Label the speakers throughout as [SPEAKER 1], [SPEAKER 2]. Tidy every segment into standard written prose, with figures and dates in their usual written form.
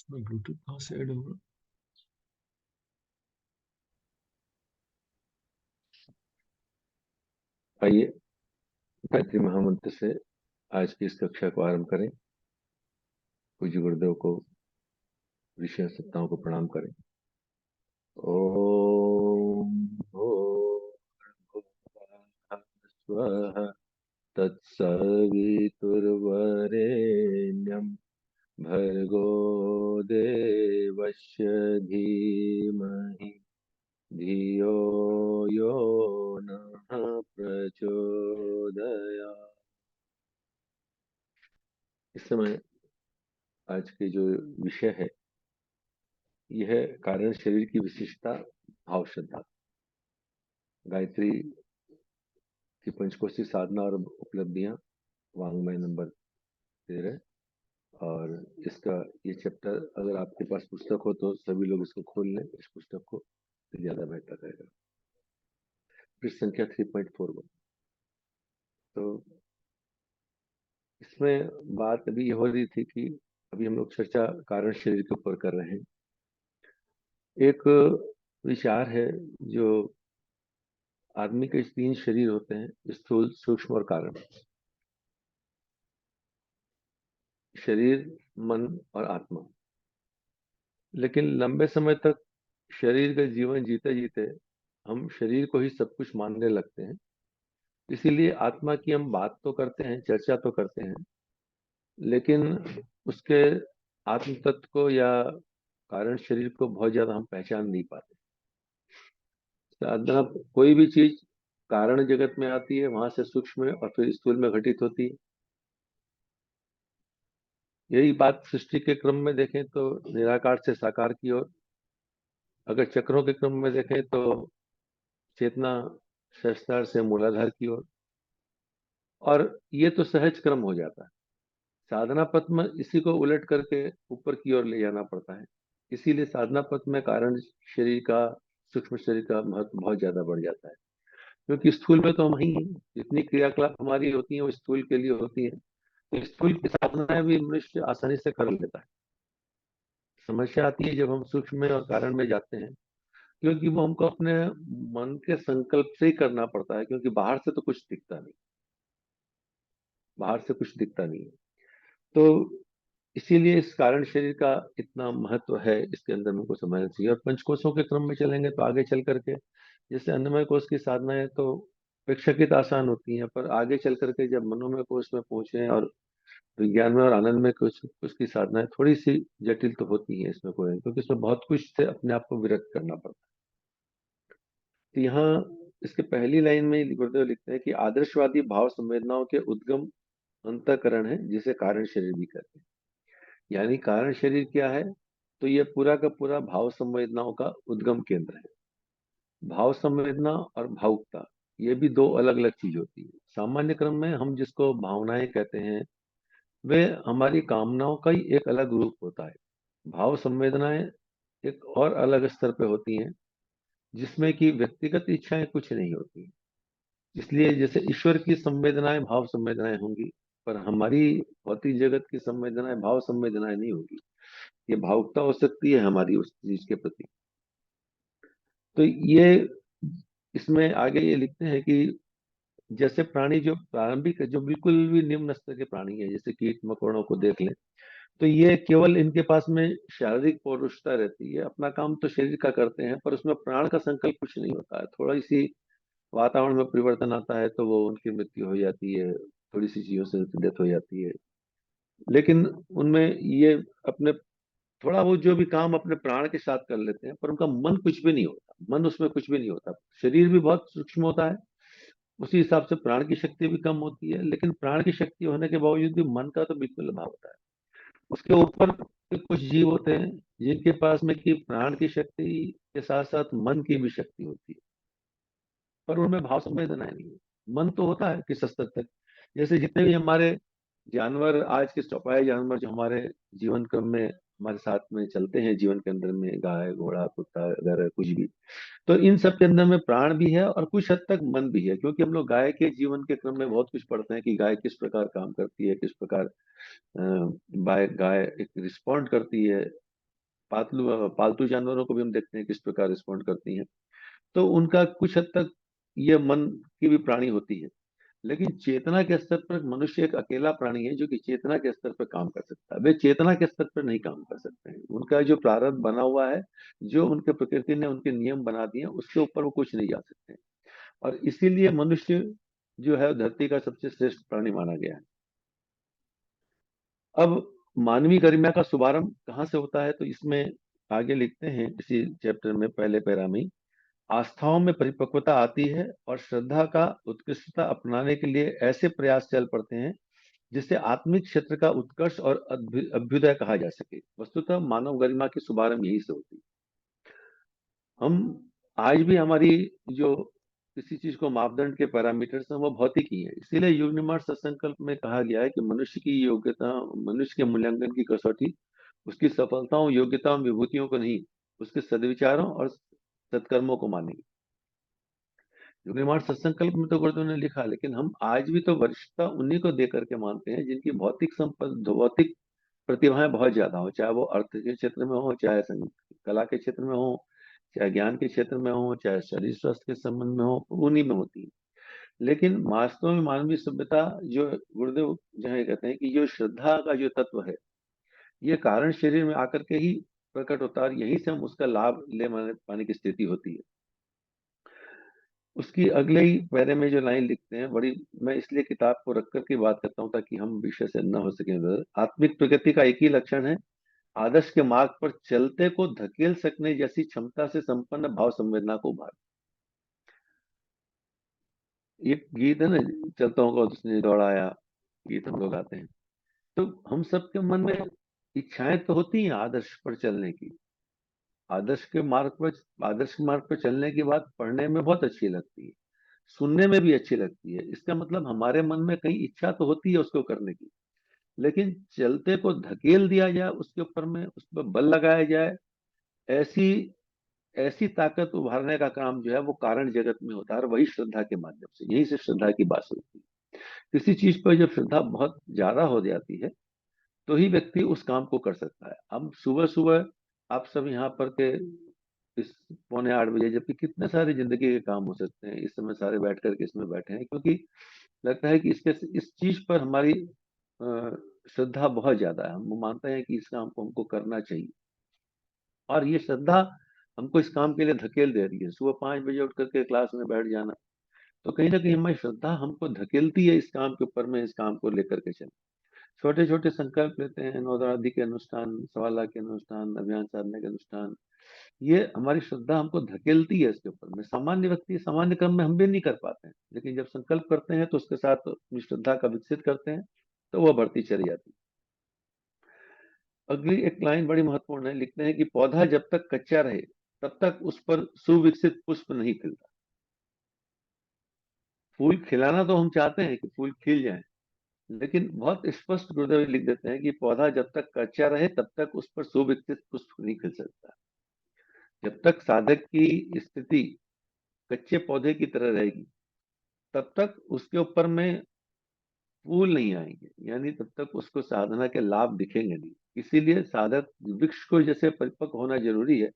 [SPEAKER 1] इसमें ब्लूटूथ कहाँ से ऐड होगा?
[SPEAKER 2] आइए गायत्री महामंत्र से आज की इस कक्षा को आरंभ करें। पूज्य गुरुदेव को, ऋषि सत्ताओं को प्रणाम करें। ओम भूर्भुवः स्वः तत्सवितुर्वरेण्यं भर्गो देवस्य धीमहि धियो यो नः प्रचोदयात्। इस समय आज के जो विषय है यह है कारण शरीर की विशिष्टता, भाव श्रद्धा। गायत्री की पंचकोशी साधना और उपलब्धियां, वांग्मय नंबर 13। और इसका ये चैप्टर, अगर आपके पास पुस्तक हो तो सभी लोग इसको खोल लें, इस पुस्तक को, तो ज्यादा बेहतर रहेगा। पृष्ठ संख्या 3.41। तो इसमें बात अभी ये हो रही थी कि अभी हम लोग चर्चा कारण शरीर के ऊपर कर रहे हैं। एक विचार है जो आदमी के 3 शरीर होते हैं, स्थूल, सूक्ष्म और कारण। शरीर, मन और आत्मा। लेकिन लंबे समय तक शरीर का जीवन जीते जीते हम शरीर को ही सब कुछ मानने लगते हैं। इसीलिए आत्मा की हम बात तो करते हैं, चर्चा तो करते हैं, लेकिन उसके आत्म तत्व को या कारण शरीर को बहुत ज्यादा हम पहचान नहीं पाते। साधना, कोई भी चीज कारण जगत में आती है, वहां से सूक्ष्म में और फिर स्थूल में घटित होती है। यही बात सृष्टि के क्रम में देखें तो निराकार से साकार की ओर, अगर चक्रों के क्रम में देखें तो चेतना सहस्त्रार से मूलाधार की ओर। और ये तो सहज क्रम हो जाता है। साधना पथ में इसी को उलट करके ऊपर की ओर ले जाना पड़ता है। इसीलिए साधना पथ में कारण शरीर का, सूक्ष्म शरीर का महत्व बहुत ज्यादा बढ़ जाता है। क्योंकि स्थूल में तो हम ही हैं। जितनी क्रियाकलाप हमारी होती है वो स्थूल के लिए होती है। तो स्थूल की साधनाएं भी मनुष्य आसानी से कर लेता है। समस्या आती है जब हम सूक्ष्म में और कारण में जाते हैं, क्योंकि वो हमको अपने मन के संकल्प से ही करना पड़ता है, क्योंकि बाहर से तो कुछ दिखता नहीं। बाहर से कुछ दिखता नहीं है। तो इसीलिए इस कारण शरीर का इतना महत्व है, इसके अंदर हमको समझना चाहिए। और पंचकोशों के क्रम में चलेंगे तो आगे चल करके, जैसे अन्नमय कोश की साधना है तो अपेक्षाकृत आसान होती है, पर आगे चल करके जब मनोमय कोश में पहुंचे और विज्ञान में और आनंद में कुछ उसकी साधनाएं थोड़ी सी जटिल तो होती है, इसमें कोई, क्योंकि इसमें बहुत कुछ से अपने आप को विरक्त करना पड़ता है। तो यहाँ इसके पहली लाइन में गुरुदेव लिखते हैं कि आदर्शवादी भाव संवेदनाओं के उद्गम अंतःकरण है, जिसे कारण शरीर भी कहते हैं। यानी कारण शरीर क्या है? तो ये पूरा का पूरा भाव संवेदनाओं का उद्गम केंद्र है। भाव संवेदना और भावुकता, ये भी दो अलग अलग चीज होती है। सामान्य क्रम में हम जिसको भावनाएं कहते हैं, वे हमारी कामनाओं का ही एक अलग रूप होता है। भाव संवेदनाएं एक और अलग स्तर पे होती हैं, जिसमें कि व्यक्तिगत इच्छाएं कुछ नहीं होती। इसलिए जैसे ईश्वर की संवेदनाएं भाव संवेदनाएं होंगी, पर हमारी भौतिक जगत की संवेदनाएं भाव संवेदनाएं नहीं होगी। ये भावुकता हो सकती है हमारी उस चीज के प्रति। तो ये इसमें आगे ये लिखते हैं कि जैसे प्राणी जो प्रारंभिक, जो बिल्कुल भी निम्न स्तर के प्राणी है, जैसे कीट मकोड़ों को देख लें, तो ये केवल इनके पास में शारीरिक पौरुषता रहती है, अपना काम तो शरीर का करते हैं, पर उसमें प्राण का संकल्प कुछ नहीं होता है। थोड़ी सी वातावरण में परिवर्तन आता है तो वो उनकी मृत्यु हो जाती है, थोड़ी सी चीजों से डेथ हो जाती है। लेकिन उनमें ये अपने थोड़ा बहुत जो भी काम अपने प्राण के साथ कर लेते हैं, पर उनका मन कुछ भी नहीं होता, मन उसमें कुछ भी नहीं होता। शरीर भी बहुत सूक्ष्म होता है, उसी हिसाब से प्राण की शक्ति भी कम होती है, लेकिन प्राण की शक्ति होने के बावजूद भी मन का तो बिल्कुल अभाव होता है। उसके ऊपर के कुछ जीव होते हैं जिनके पास में कि प्राण की शक्ति के साथ साथ मन की भी शक्ति होती है, पर उनमें भाव संवेदनाएं नहीं है। मन तो होता है किस स्तर तक, जैसे जितने भी हमारे जानवर, आज के चौपाए जानवर जो हमारे जीवन क्रम में हमारे साथ में चलते हैं, जीवन के अंदर में गाय घोड़ा कुत्ता वगैरह कुछ भी, तो इन सब के अंदर में प्राण भी है और कुछ हद तक मन भी है। क्योंकि हम लोग गाय के जीवन के क्रम में बहुत कुछ पढ़ते हैं कि गाय किस प्रकार काम करती है, किस प्रकार गाय गाय एक रिस्पॉन्ड करती है पालतू जानवरों को भी हम देखते हैं किस प्रकार रिस्पॉन्ड करती हैं। तो उनका कुछ हद तक ये मन की भी प्राणी होती है, लेकिन चेतना के स्तर पर मनुष्य एक अकेला प्राणी है जो कि चेतना के स्तर पर काम कर सकता है। वे चेतना के स्तर पर नहीं काम कर सकते हैं। उनका जो प्रारब्ध बना हुआ है, जो उनके प्रकृति ने उनके नियम बना दिए हैं, उसके ऊपर वो कुछ नहीं जा सकते। और इसीलिए मनुष्य जो है धरती का सबसे श्रेष्ठ प्राणी माना गया है। अब मानवीय गरिमा का शुभारंभ कहाँ से होता है, तो इसमें आगे लिखते हैं इसी चैप्टर में पहले पैरा में, आस्थाओं में परिपक्वता आती है और श्रद्धा का उत्कृष्टता अपनाने के लिए ऐसे प्रयास चल पड़ते हैं जिससे आत्मिक क्षेत्र का उत्कर्ष और अभ्युदय कहा जा सके। वस्तुतः मानव गरिमा की शुभारंभ यही से होती है। हम आज भी हमारी जो किसी चीज को मापदंड के पैरामीटर्स हैं वो भौतिक ही है। इसीलिए युग निर्माण सत्संकल्प में कहा गया है कि मनुष्य की योग्यता, मनुष्य के मूल्यांकन की कसौटी उसकी सफलताओं, योग्यताओं, विभूतियों को नहीं, उसके सद्विचारों और सत्कर्मों को मानेगी। युग निर्माण सत्संकल्प में तो गुरुदेव ने लिखा, लेकिन हम आज भी तो वरिष्ठता उन्हीं को दे करके मानते हैं जिनकी भौतिक संपदा, भौतिक प्रतिभाएं बहुत ज्यादा हो, चाहे वो अर्थ के क्षेत्र में हो, चाहे संगीत कला के क्षेत्र में हो, चाहे ज्ञान के क्षेत्र में हो, चाहे शरीर स्वास्थ्य के संबंध में हो, उन्हीं में होती है। लेकिन वास्तव में मानवीय सभ्यता जो गुरुदेव जो है कहते हैं कि जो श्रद्धा का जो तत्व है, ये कारण शरीर में आकर के ही प्रकट होता है और यहीं से हम उसका लाभ ले पाने की स्थिति होती है। उसकी अगले ही पैरे में जो लाइन लिखते हैं बड़ी, मैं इसलिए किताब को रख करके बात करता हूँ ताकि हम विषय से न हो सके। आत्मिक प्रगति का एक ही लक्षण है, आदर्श के मार्ग पर चलते को धकेल सकने जैसी क्षमता से संपन्न भाव संवेदना को उभार। ये गीत है ना, चलता हूँ उसने दौड़ाया, गीत हम लोग गाते हैं। तो हम सबके मन में इच्छाएं तो होती हैं आदर्श पर चलने की। आदर्श के मार्ग पर, आदर्श के मार्ग पर चलने की बात पढ़ने में बहुत अच्छी लगती है, सुनने में भी अच्छी लगती है। इसका मतलब हमारे मन में कहीं इच्छा तो होती है उसको करने की, लेकिन चलते को धकेल दिया जाए, उसके ऊपर में उस पर बल लगाया जाए, ऐसी ऐसी ताकत उभारने का काम जो है वो कारण जगत में होता है, और वही श्रद्धा के माध्यम से, यही से श्रद्धा की बात होती है। किसी चीज पर जब श्रद्धा बहुत ज्यादा हो जाती है तो ही व्यक्ति उस काम को कर सकता है। अब सुबह सुबह आप सब यहाँ पर के इस 7:45 जबकि कितने सारे जिंदगी के काम हो सकते हैं, इस समय सारे बैठ करके इसमें बैठे हैं क्योंकि लगता है कि इसके इस चीज पर हमारी श्रद्धा बहुत ज्यादा है। हम मानते हैं कि इस काम को हमको करना चाहिए, और ये श्रद्धा हमको इस काम के लिए धकेल दे रही है। सुबह 5 बजे उठ करके क्लास में बैठ जाना, तो कहीं ना कहीं हमारी श्रद्धा हमको धकेलती है इस काम के ऊपर में, इस काम को लेकर के चल। छोटे छोटे संकल्प लेते हैं, नवरात्रि के अनुष्ठान, सवा लाख के अनुष्ठान, अभियान साधने के अनुष्ठान, ये हमारी श्रद्धा हमको धकेलती है इसके ऊपर में। सामान्य व्यक्ति सामान्य क्रम में हम भी नहीं कर पाते हैं, लेकिन जब संकल्प करते हैं तो उसके साथ अपनी श्रद्धा का विकसित करते हैं तो वह बढ़ती चली जाती है। अगली एक लाइन बड़ी महत्वपूर्ण है, लिखते हैं कि पौधा जब तक कच्चा रहे तब तक उस पर सुविकसित पुष्प नहीं खिलता। फूल खिलाना तो हम चाहते हैं कि फूल खिल जाए, लेकिन बहुत स्पष्ट गुरुदेव लिख देते हैं कि पौधा जब तक कच्चा रहे तब तक उस पर सुविकसित पुष्प नहीं खिल सकता। जब तक साधक की स्थिति कच्चे पौधे की तरह रहेगी तब तक उसके ऊपर में फूल नहीं आएंगे, यानी तब तक उसको साधना के लाभ दिखेंगे नहीं। इसीलिए साधक वृक्ष को जैसे परिपक्व होना जरूरी है,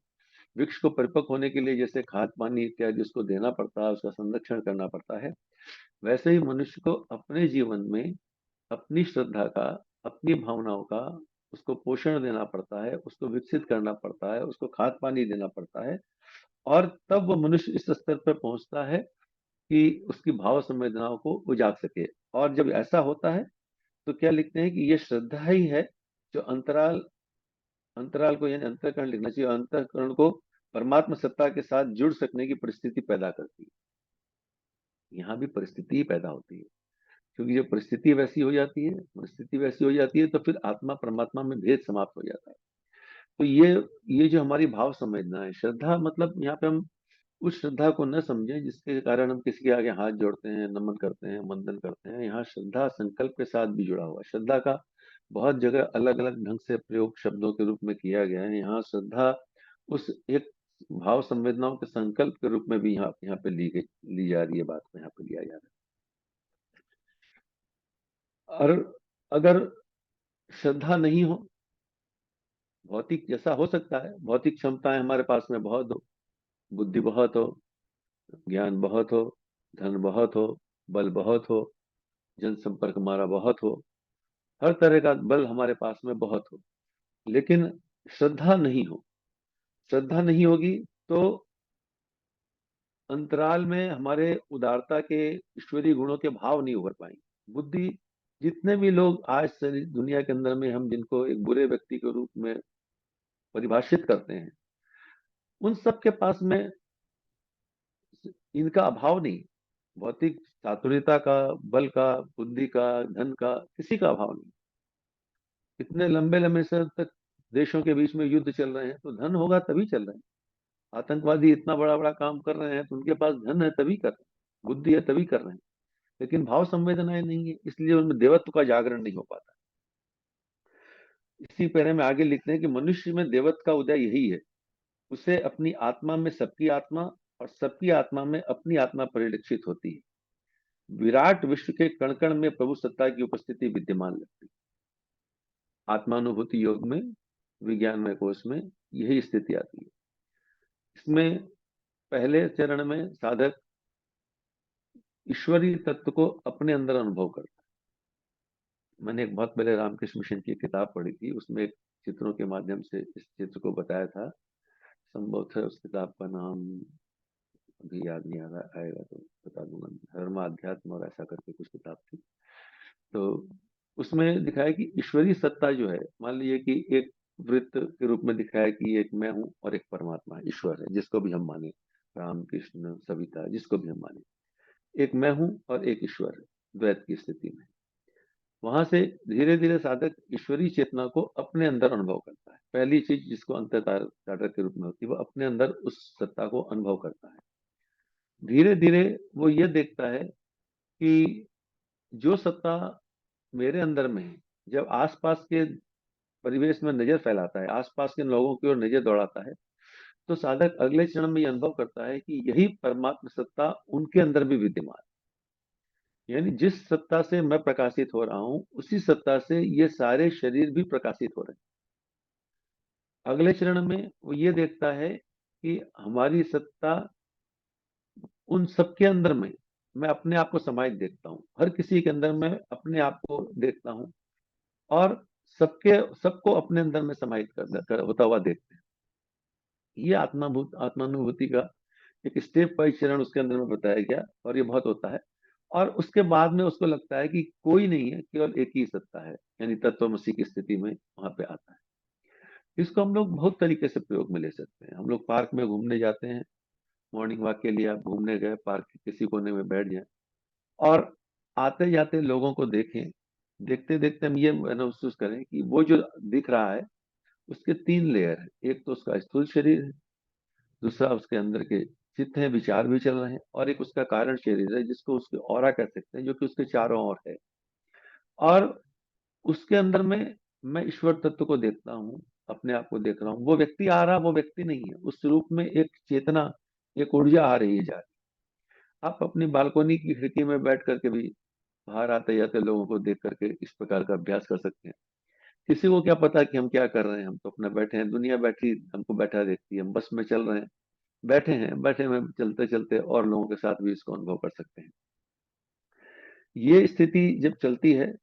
[SPEAKER 2] वृक्ष को परिपक्व होने के लिए जैसे खाद पानी इत्यादि उसको देना पड़ता है, उसका संरक्षण करना पड़ता है, वैसे ही मनुष्य को अपने जीवन में अपनी श्रद्धा का, अपनी भावनाओं का उसको पोषण देना पड़ता है, उसको विकसित करना पड़ता है, उसको खाद पानी देना पड़ता है, और तब वो मनुष्य इस स्तर पर पहुंचता है कि उसकी भाव संवेदनाओं को उजाग सके। और जब ऐसा होता है तो क्या लिखते हैं कि ये श्रद्धा ही है जो अंतराल अंतराल को, यानी अंतःकरण लिखना चाहिए, अंतःकरण को परमात्मा सत्ता के साथ जुड़ सकने की परिस्थिति पैदा करती है। यहाँ भी परिस्थिति ही पैदा होती है, क्योंकि जब परिस्थिति वैसी हो जाती है, परिस्थिति वैसी हो जाती है तो फिर आत्मा परमात्मा में भेद समाप्त हो जाता है। तो ये जो हमारी भाव संवेदना है, श्रद्धा मतलब यहाँ पे हम उस श्रद्धा को न समझें जिसके कारण हम किसी के आगे हाथ जोड़ते हैं, नमन करते हैं, वंदन करते हैं। यहाँ श्रद्धा संकल्प के साथ भी जुड़ा हुआ है। श्रद्धा का बहुत जगह अलग अलग ढंग से प्रयोग शब्दों के रूप में किया गया है। यहाँ श्रद्धा उस एक भाव संवेदनाओं के संकल्प के रूप में भी यहाँ पे ली जा रही है, बात को यहाँ पे लिया जा रहा है। और अगर श्रद्धा नहीं हो भौतिक जैसा हो सकता है, भौतिक क्षमताएं हमारे पास में बहुत हो, बुद्धि बहुत हो, ज्ञान बहुत हो, धन बहुत हो, बल बहुत हो, जनसंपर्क हमारा बहुत हो, हर तरह का बल हमारे पास में बहुत हो, लेकिन श्रद्धा नहीं हो, श्रद्धा नहीं होगी तो अंतराल में हमारे उदारता के ईश्वरीय गुणों के भाव नहीं उभर पाएंगे। बुद्धि, जितने भी लोग आज से दुनिया के अंदर में हम जिनको एक बुरे व्यक्ति के रूप में परिभाषित करते हैं, उन सब के पास में इनका अभाव नहीं। भौतिक चातुर्यता का, बल का, बुद्धि का, धन का, किसी का अभाव नहीं। इतने लंबे लंबे समय तक देशों के बीच में युद्ध चल रहे हैं तो धन होगा तभी चल रहे हैं। आतंकवादी इतना बड़ा बड़ा काम कर रहे हैं तो उनके पास धन है तभी कर रहे हैं, बुद्धि है तभी कर रहे हैं, लेकिन भाव संवेदनाएं नहीं है, इसलिए उनमें देवत्व का जागरण नहीं हो पाता। इसी पैरे में आगे लिखते हैं कि मनुष्य में देवत्व का उदय यही है, उसे अपनी आत्मा में सबकी आत्मा और सबकी आत्मा में अपनी आत्मा परिलक्षित होती है। विराट विश्व के कण कण में प्रभु सत्ता की उपस्थिति विद्यमान लगती है। आत्मानुभूति योग में, विज्ञानमय कोश में यही स्थिति आती है। इसमें पहले चरण में साधक ईश्वरीय तत्व को अपने अंदर अनुभव करता है। मैंने एक बहुत पहले रामकृष्ण मिशन की किताब पढ़ी थी, उसमें एक चित्रों के माध्यम से इस चित्र को बताया था। संभवतः उस किताब का नाम अभी याद नहीं आ रहा, आएगा तो बता दूंगा। धर्म अध्यात्म और ऐसा करके कुछ किताब थी। तो उसमें दिखाया कि ईश्वरीय सत्ता जो है, मान लीजिए कि एक वृत्त के रूप में दिखाया कि एक मैं हूं और एक परमात्मा है, ईश्वर है, जिसको भी हम माने, राम कृष्ण सविता, जिसको भी हम माने, एक मैं हूं और एक ईश्वर है, द्वैत की स्थिति में। वहां से धीरे धीरे साधक ईश्वरीय चेतना को अपने अंदर अनुभव करता है। पहली चीज जिसको अंतर चार्टर के रूप में होती है, वो अपने अंदर उस सत्ता को अनुभव करता है। धीरे धीरे वो ये देखता है कि जो सत्ता मेरे अंदर में है, जब आसपास के परिवेश में नजर फैलाता है, आसपास के लोगों की ओर नजर दौड़ाता है, तो साधक अगले क्षण में ये अनुभव करता है कि यही परमात्मा सत्ता उनके अंदर भी विद्यमान है। यानी जिस सत्ता से मैं प्रकाशित हो रहा हूं, उसी सत्ता से ये सारे शरीर भी प्रकाशित हो रहे हैं। अगले चरण में वो ये देखता है कि हमारी सत्ता उन सबके अंदर में, मैं अपने आप को समाहित देखता हूँ, हर किसी के अंदर मैं अपने आप को देखता हूँ, और सबके सबको अपने अंदर में समाहित होता हुआ देखते हैं। ये आत्मानुभूति का एक स्टेप बाई चरण उसके अंदर में बताया गया, और ये बहुत होता है। और उसके बाद में उसको लगता है कि कोई नहीं है, केवल एक ही सत्ता है, यानी तत्वमसी की स्थिति में वहां पे आता है। इसको हम लोग बहुत तरीके से प्रयोग में ले सकते हैं। हम लोग पार्क में घूमने जाते हैं, मॉर्निंग वॉक के लिए आप घूमने गए, पार्क के किसी कोने में बैठ जाए और आते जाते लोगों को देखें, देखते देखते हम ये महसूस करें कि वो जो दिख रहा है उसके तीन लेयर है। एक तो उसका स्थूल शरीर है, दूसरा उसके अंदर के चित्त हैं, विचार भी चल रहे हैं, और एक उसका कारण शरीर है जिसको उसके ऑरा कह सकते हैं, जो कि उसके चारों ओर है। और उसके अंदर में मैं ईश्वर तत्व को देखता हूँ, अपने आप को देख रहा हूँ। वो व्यक्ति आ रहा, वो व्यक्ति नहीं है, उस रूप में एक चेतना, एक ऊर्जा आ रही है, जा रही। आप अपनी बालकोनी की खिड़की में बैठ करके भी बाहर आते जाते लोगों को देख करके इस प्रकार का अभ्यास कर सकते हैं। किसी को क्या पता कि हम क्या कर रहे हैं, हम तो अपना बैठे हैं, दुनिया बैठी हमको बैठा देखती है, हम बस में चल रहे हैं, बैठे हैं, बैठे में चलते चलते और लोगों के साथ भी इसको अनुभव कर सकते हैं। ये स्थिति जब चलती है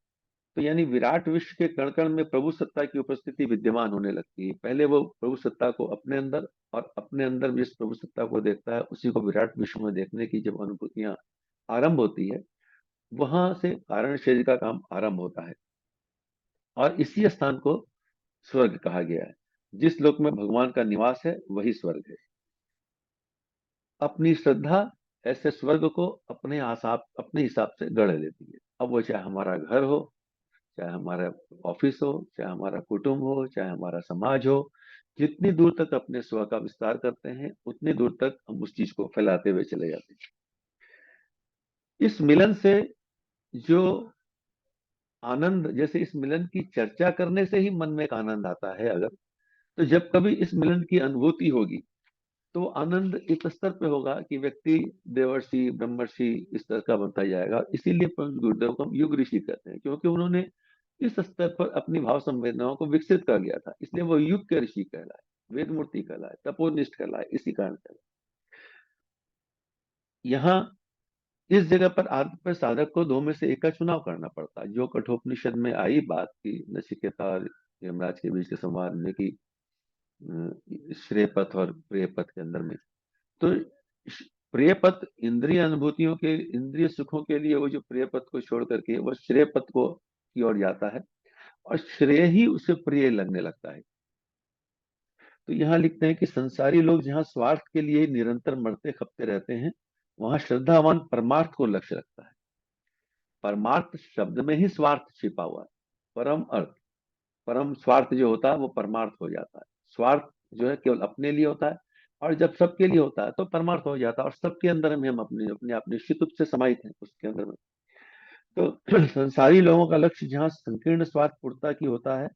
[SPEAKER 2] तो यानी विराट विश्व के कण कण में प्रभु सत्ता की उपस्थिति विद्यमान होने लगती है। पहले वो प्रभु सत्ता को अपने अंदर, और अपने अंदर जिस प्रभु सत्ता को देखता है उसी को विराट विश्व में देखने की जब अनुभूतियां आरंभ होती है, वहां से कारण शरीर का काम आरंभ होता है। और इसी स्थान को स्वर्ग कहा गया है। जिस लोक में भगवान का निवास है वही स्वर्ग है। अपनी श्रद्धा ऐसे स्वर्ग को अपने हिसाब से गढ़ लेती है। अब वो चाहे हमारा घर हो, चाहे हमारा ऑफिस हो, चाहे हमारा कुटुंब हो, चाहे हमारा समाज हो, जितनी दूर तक अपने स्व का विस्तार करते हैं उतनी दूर तक हम उस चीज को फैलाते हुए चले जाते हैं। इस मिलन से जो आनंद, जैसे इस मिलन की चर्चा करने से ही मन में एक आनंद आता है, अगर तो जब कभी इस मिलन की अनुभूति होगी तो आनंद इस स्तर पे होगा कि व्यक्ति देवर्षि ब्रह्मर्षि इस तरह का बनता जाएगा। इसीलिए पंच गुरुदेव को हम युग ऋषि कहते हैं, क्योंकि उन्होंने इस स्तर पर अपनी भाव संवेदनाओं को विकसित कर लिया था, इसलिए वो युग के ऋषि कहलाए, वेद मूर्ति कहलाए, तपोनिष्ठ कहलाए, इसी कारण कहलाए। यहाँ इस जगह पर आदि पर साधक को दो में से एक का चुनाव करना पड़ता है। जो कठोपनिषद में आई बात की नचिकेता और यमराज के बीच के संवाद में कि श्रेय पथ और प्रिय पथ के अंदर में, तो प्रिय पथ इंद्रिय अनुभूतियों के, इंद्रिय सुखों के लिए वो जो प्रिय पथ को छोड़ करके वो श्रेय पथ को की ओर जाता है और श्रेय ही उसे प्रिय लगने लगता है। तो यहाँ लिखते हैं कि संसारी लोग जहाँ स्वार्थ के लिए निरंतर मरते खपते रहते हैं, वहां श्रद्धावान परमार्थ को लक्ष्य रखता है। परमार्थ शब्द में ही स्वार्थ छिपा हुआ है। परम अर्थ, परम स्वार्थ जो होता है वो परमार्थ हो जाता है। स्वार्थ जो है केवल अपने लिए होता है, और जब सबके लिए होता है तो परमार्थ हो जाता है, और सबके अंदर में हम अपने अपने आप निश्चित रूप से समाहित हैं उसके अंदर में। तो संसारी लोगों का लक्ष्य जहाँ संकीर्ण स्वार्थ पूर्णता की होता है,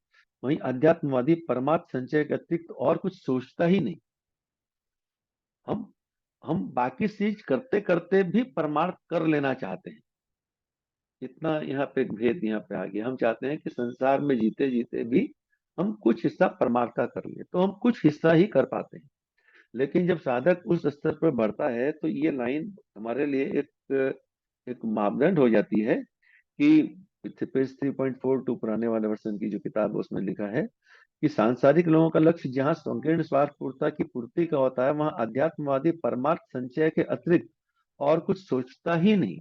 [SPEAKER 2] वहीं अध्यात्मवादी परमार्थ संचय के अतिरिक्त और कुछ सोचता ही नहीं। हम हम बाकी चीज करते करते भी परमार्थ कर लेना चाहते हैं। इतना यहाँ पे एक भेद यहाँ पे आ गया। हम चाहते हैं कि संसार में जीते जीते भी हम कुछ हिस्सा परमार्थ का कर लिए, तो हम कुछ हिस्सा ही कर पाते हैं। लेकिन जब साधक उस स्तर पर बढ़ता है तो ये लाइन हमारे लिए एक एक मापदंड हो जाती है कि पेज 3.42 पुराने वाले वर्षन की जो किताब है उसमें लिखा है कि सांसारिक लोगों का लक्ष्य जहाँ संकीर्ण स्वार्थ पूर्णता की पूर्ति का होता है, वहां अध्यात्मवादी परमार्थ संचय के अतिरिक्त और कुछ सोचता ही नहीं।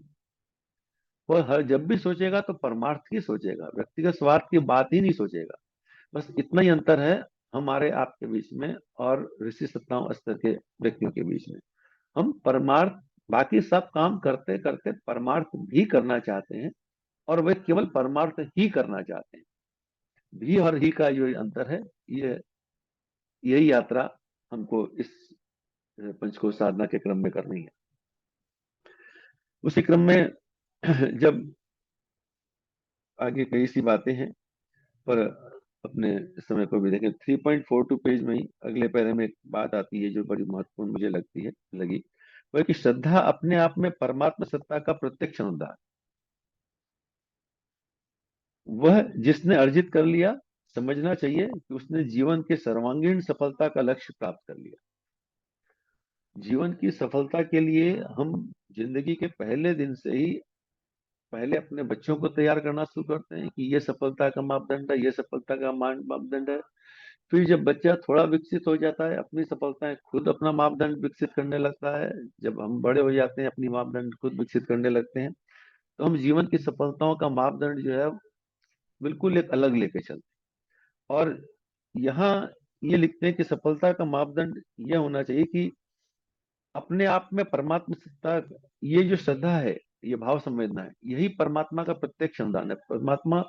[SPEAKER 2] वह हर जब भी सोचेगा तो परमार्थ की सोचेगा, व्यक्तिगत स्वार्थ की बात ही नहीं सोचेगा। बस इतना ही अंतर है हमारे आपके बीच में और ऋषि सत्ताओं स्तर के व्यक्तियों के बीच में। हम परमार्थ, बाकी सब काम करते करते परमार्थ भी करना चाहते हैं, और वे केवल परमार्थ ही करना चाहते हैं। भी और ही का जो अंतर है, ये यही यात्रा हमको इस पंचकोश साधना के क्रम में करनी है। उसी क्रम में जब आगे कई सी बातें हैं, पर अपने समय को भी देखें, 3.42 पेज में ही अगले पैरे में एक बात आती है जो बड़ी महत्वपूर्ण मुझे लगी, वह कि श्रद्धा अपने आप में परमात्मा सत्ता का प्रत्यक्ष अनुदान। वह जिसने अर्जित कर लिया, समझना चाहिए कि उसने जीवन के सर्वांगीण सफलता का लक्ष्य प्राप्त कर लिया। जीवन की सफलता के लिए हम जिंदगी के पहले दिन से ही पहले अपने बच्चों को तैयार करना शुरू करते हैं कि ये सफलता का मापदंड है, ये सफलता का मापदंड है। फिर जब बच्चा थोड़ा विकसित हो जाता है, अपनी सफलताएं खुद अपना मापदंड विकसित करने लगता है। जब हम बड़े हो जाते हैं, अपनी मापदंड खुद विकसित करने लगते हैं, तो हम जीवन की सफलताओं का मापदंड जो है बिल्कुल एक अलग लेके चलते हैं। और यहाँ ये लिखते हैं कि सफलता का मापदंड यह होना चाहिए कि अपने आप में परमात्मा सत्ता, ये जो श्रद्धा है, ये भाव संवेदना है, यही परमात्मा का प्रत्यक्ष अनुदान है। परमात्मा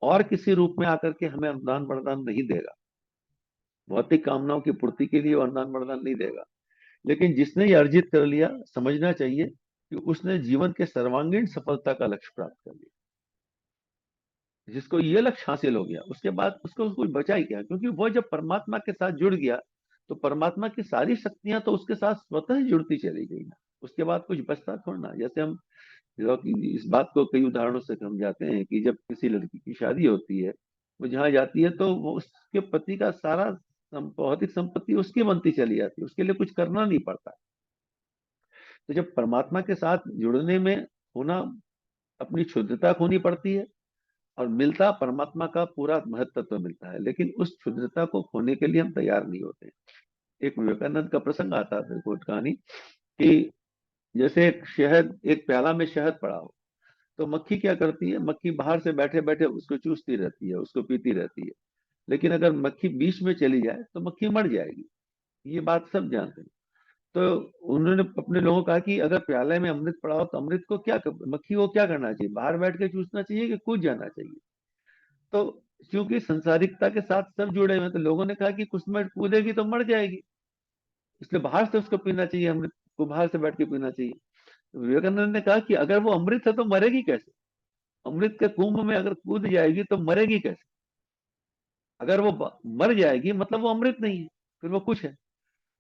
[SPEAKER 2] और किसी रूप में आकर के हमें अनुदान वरदान नहीं देगा, भौतिक कामनाओं की पूर्ति के लिए वो अनुदान वरदान नहीं देगा। लेकिन जिसने ये अर्जित कर लिया, समझना चाहिए कि उसने जीवन के सर्वांगीण सफलता का लक्ष्य प्राप्त कर लिया। जिसको ये लक्ष्य हासिल हो गया, उसके बाद उसको कुछ बचा ही क्या, क्योंकि वो जब परमात्मा के साथ जुड़ गया तो परमात्मा की सारी शक्तियां तो उसके साथ स्वतः ही जुड़ती चली गई ना। उसके बाद कुछ बचता थोड़ा ना। जैसे हम इस बात को कई उदाहरणों से समझाते हैं कि जब किसी लड़की की शादी होती है, वो जहाँ जाती है तो वो उसके पति का सारा भौतिक संपत्ति उसकी बनती चली जाती है, उसके लिए कुछ करना नहीं पड़ता। तो जब परमात्मा के साथ जुड़ने में होना, अपनी क्षुद्रता खोनी पड़ती है, और मिलता परमात्मा का पूरा महत्व तो मिलता है, लेकिन उस क्षुद्रता को खोने के लिए हम तैयार नहीं होते। एक विवेकानंद का प्रसंग आता है, कोट कहानी, कि जैसे एक शहद, एक प्याला में शहद पड़ा हो, तो मक्खी क्या करती है, मक्खी बाहर से बैठे बैठे उसको चूसती रहती है, उसको पीती रहती है। लेकिन अगर मक्खी बीच में चली जाए तो मक्खी मर जाएगी। ये बात सब जानते हैं। तो उन्होंने अपने लोगों को कहा कि अगर प्याले में अमृत पड़ा हो तो अमृत को क्या, मक्खी को क्या करना चाहिए, बाहर बैठ के चूसना चाहिए कि कूद जाना चाहिए। तो क्योंकि संसारिकता के साथ सब जुड़े हुए हैं, तो लोगों ने कहा कि कुछ में कूदेगी तो मर जाएगी, इसलिए बाहर से उसको पीना चाहिए, अमृत को बाहर से बैठ के पीना चाहिए। तो विवेकानंद ने कहा कि अगर वो अमृत है तो मरेगी कैसे, अमृत के कुंभ में अगर कूद जाएगी तो मरेगी कैसे। अगर वो मर जाएगी मतलब वो अमृत नहीं है, फिर वो कुछ है।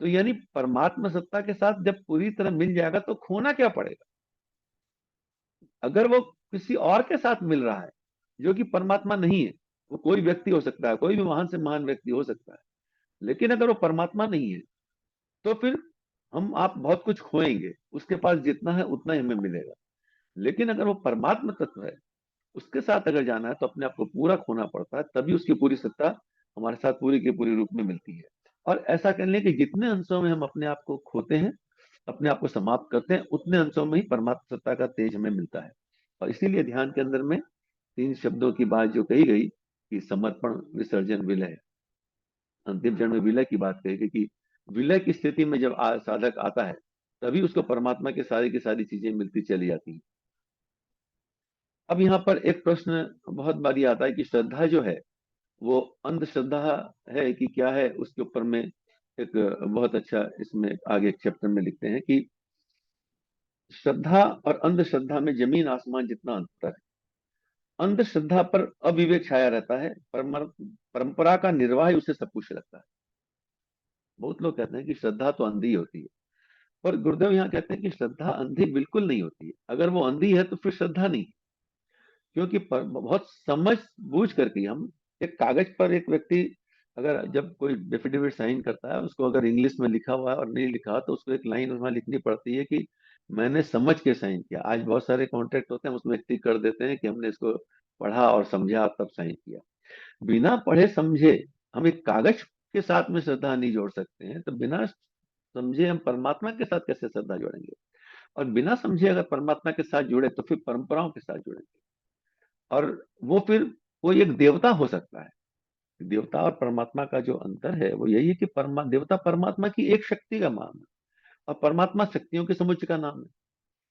[SPEAKER 2] तो यानी परमात्मा सत्ता के साथ जब पूरी तरह मिल जाएगा तो खोना क्या पड़ेगा। अगर वो किसी और के साथ मिल रहा है, जो कि परमात्मा नहीं है। वो कोई व्यक्ति हो सकता है, कोई भी महान से महान व्यक्ति हो सकता है, लेकिन अगर वो परमात्मा नहीं है तो फिर हम आप बहुत कुछ खोएंगे, उसके पास जितना है उतना ही हमें मिलेगा। लेकिन अगर वो परमात्मा तत्व है, उसके साथ अगर जाना है तो अपने आप को पूरा खोना पड़ता है, तभी उसकी पूरी सत्ता हमारे साथ पूरी के पूरी रूप में मिलती है। और ऐसा करने के जितने अंशों में हम अपने आप को खोते हैं, अपने आप को समाप्त करते हैं, उतने अंशों में ही परमात्मा सत्ता का तेज हमें मिलता है। और इसीलिए ध्यान के अंदर में 3 शब्दों की बात जो कही गई कि समर्पण, विसर्जन, विलय, अंतिम क्षण में विलय की बात कही गई कि विलय की स्थिति में जब साधक आता है, तभी उसको परमात्मा की सारी चीजें मिलती चली जाती हैं। अब यहाँ पर एक प्रश्न बहुत बारी आता है कि श्रद्धा जो है वो अंधश्रद्धा है कि क्या है। उसके ऊपर में एक बहुत अच्छा इसमें आगे एक चैप्टर में लिखते हैं कि श्रद्धा और अंधश्रद्धा में जमीन आसमान जितना अंतर है। अंधश्रद्धा पर अविवेक छाया रहता है, परंपरा का निर्वाह ही उसे सब कुछ लगता है। बहुत लोग कहते हैं कि श्रद्धा तो अंधी होती है, पर गुरुदेव यहाँ कहते हैं कि श्रद्धा अंधी बिल्कुल नहीं होती है। अगर वो अंधी है तो फिर श्रद्धा नहीं, क्योंकि बहुत समझ बूझ करके हम एक कागज पर एक व्यक्ति अगर जब कोई एफिडेविट साइन करता है, उसको अगर इंग्लिश में लिखा हुआ है और नहीं लिखा तो उसको एक लाइन उसमें लिखनी पड़ती है कि मैंने समझ के साइन किया। आज बहुत सारे कॉन्ट्रैक्ट होते हैं, उसमें टिक कर देते हैं कि हमने इसको पढ़ा और समझा तब साइन किया। बिना पढ़े समझे हम एक कागज के साथ में श्रद्धा नहीं जोड़ सकते हैं, तो बिना समझे हम परमात्मा के साथ कैसे श्रद्धा जोड़ेंगे? और बिना समझे अगर परमात्मा के साथ जुड़े तो फिर परंपराओं के साथ जुड़ेंगे। और वो फिर कोई एक देवता हो सकता है। देवता और परमात्मा का जो अंतर है वो यही है कि देवता परमात्मा की एक शक्ति का नाम है, और परमात्मा शक्तियों के समुच्चय का नाम है।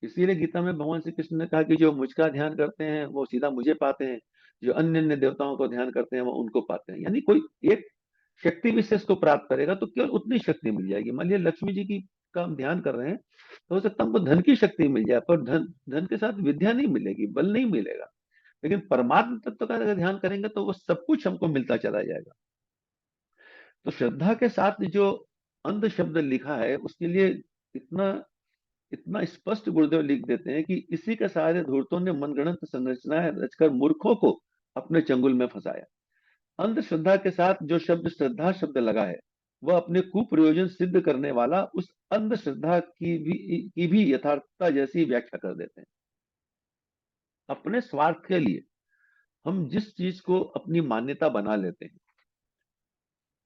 [SPEAKER 2] इसीलिए गीता में भगवान श्री कृष्ण ने कहा कि जो मुझका ध्यान करते हैं वो सीधा मुझे पाते हैं, जो अन्य अन्य देवताओं को ध्यान करते हैं वो उनको पाते हैं। यानी कोई एक शक्ति विशेष को प्राप्त करेगा तो केवल उतनी शक्ति मिल जाएगी। मान लिया लक्ष्मी जी की का हम ध्यान कर रहे हैं, तो हो सकता है हमको धन की शक्ति मिल जाए, पर धन धन के साथ विद्या नहीं मिलेगी, बल नहीं मिलेगा। लेकिन परमात्म तत्व का अगर ध्यान करेंगे तो वो सब कुछ हमको मिलता चला जाएगा। तो श्रद्धा के साथ जो अंध शब्द लिखा है उसके लिए इतना इतना स्पष्ट गुरुदेव लिख देते हैं कि इसी के सहारे धूर्तों ने मनगढ़ंत संरचनाएं रचकर मूर्खों को अपने चंगुल में फंसाया। अंधश्रद्धा के साथ जो शब्द श्रद्धा शब्द लगा है, वह अपने कुप्रयोजन सिद्ध करने वाला उस अंधश्रद्धा की भी यथार्थता जैसी व्याख्या कर देते हैं। अपने स्वार्थ के लिए हम जिस चीज को अपनी मान्यता बना लेते हैं,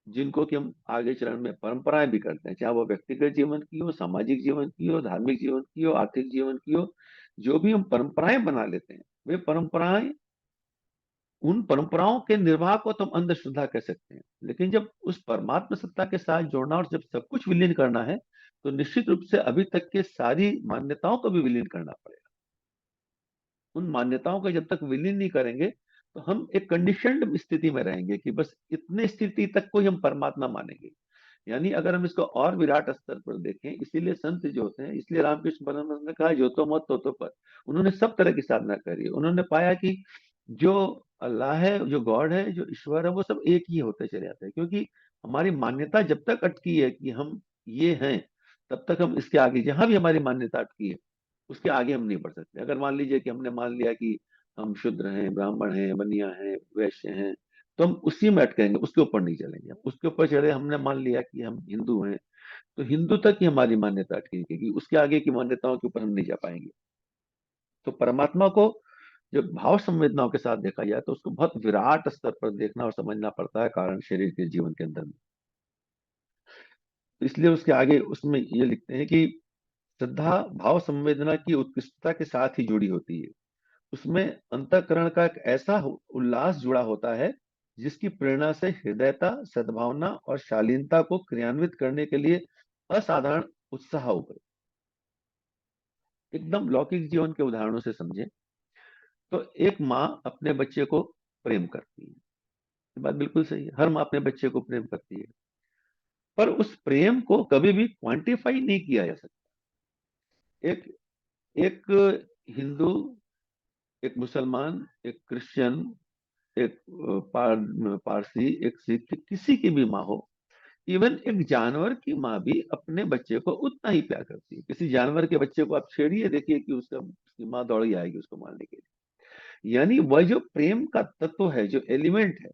[SPEAKER 2] जिनको कि हम आगे चरण में परंपराएं भी करते हैं, चाहे वो व्यक्तिगत जीवन की हो, सामाजिक जीवन की हो, धार्मिक जीवन की हो, आर्थिक जीवन की हो, जो भी हम परंपराएं बना लेते हैं, वे परंपराएं, उन परंपराओं के निर्वाह को तो हम अंधश्रद्धा कह सकते हैं। लेकिन जब उस परमात्मा सत्ता के साथ जोड़ना और जब सब कुछ विलीन करना है, तो निश्चित रूप से अभी तक के सारी मान्यताओं को भी विलीन करना पड़ेगा। उन मान्यताओं को जब तक विलीन नहीं करेंगे तो हम एक कंडीशनड स्थिति में रहेंगे कि बस इतने स्थिति तक को ही हम परमात्मा मानेंगे। यानी अगर हम इसको और विराट स्तर पर देखें, इसीलिए संत जो होते हैं, इसलिए रामकृष्ण परमहंस ने कहा जो तो मत तो पर। उन्होंने सब तरह की साधना करी, उन्होंने पाया कि जो अल्लाह है, जो गॉड है, जो ईश्वर है, वो सब एक ही होते चले जाते हैं। क्योंकि हमारी मान्यता जब तक अटकी है कि हम ये हैं, तब तक हम इसके आगे, जहां भी हमारी मान्यता अटकी है उसके आगे हम नहीं बढ़ सकते। अगर मान लीजिए कि हमने मान लिया कि हम शूद्र हैं, ब्राह्मण हैं, बनिया हैं, वैश्य हैं, तो हम उसी में अटकेंगे, उसके ऊपर नहीं चलेंगे। उसके ऊपर चढ़े, हमने मान लिया कि हम हिंदू हैं, तो हिंदू तक ही हमारी मान्यता अटकी रहेगी, उसके आगे की मान्यताओं के ऊपर हम नहीं जा पाएंगे। तो परमात्मा को जब भाव संवेदनाओं के साथ देखा जाए तो उसको बहुत विराट स्तर पर देखना और समझना पड़ता है, कारण शरीर के जीवन के अंदर में। तो इसलिए उसके आगे उसमें ये लिखते हैं कि श्रद्धा भाव संवेदना की उत्कृष्टता के साथ ही जुड़ी होती है। उसमें अंतःकरण का एक ऐसा उल्लास जुड़ा होता है जिसकी प्रेरणा से हृदयता, सद्भावना और शालीनता को क्रियान्वित करने के लिए असाधारण उत्साह उभरे। एकदम लौकिक जीवन के उदाहरणों से समझे तो एक माँ अपने बच्चे को प्रेम करती है। ये बात बिल्कुल सही है, हर माँ अपने बच्चे को प्रेम करती है, पर उस प्रेम को कभी भी क्वांटिफाई नहीं किया जा सकता। एक एक हिंदू, एक मुसलमान, एक क्रिश्चियन, एक पारसी, एक सिख, किसी की भी माँ हो, इवन एक जानवर की माँ भी अपने बच्चे को उतना ही प्यार करती है। किसी जानवर के बच्चे को आप छेड़िए, देखिए कि उसकी माँ दौड़ी आएगी उसको मारने के लिए। यानी वह जो प्रेम का तत्व है, जो एलिमेंट है,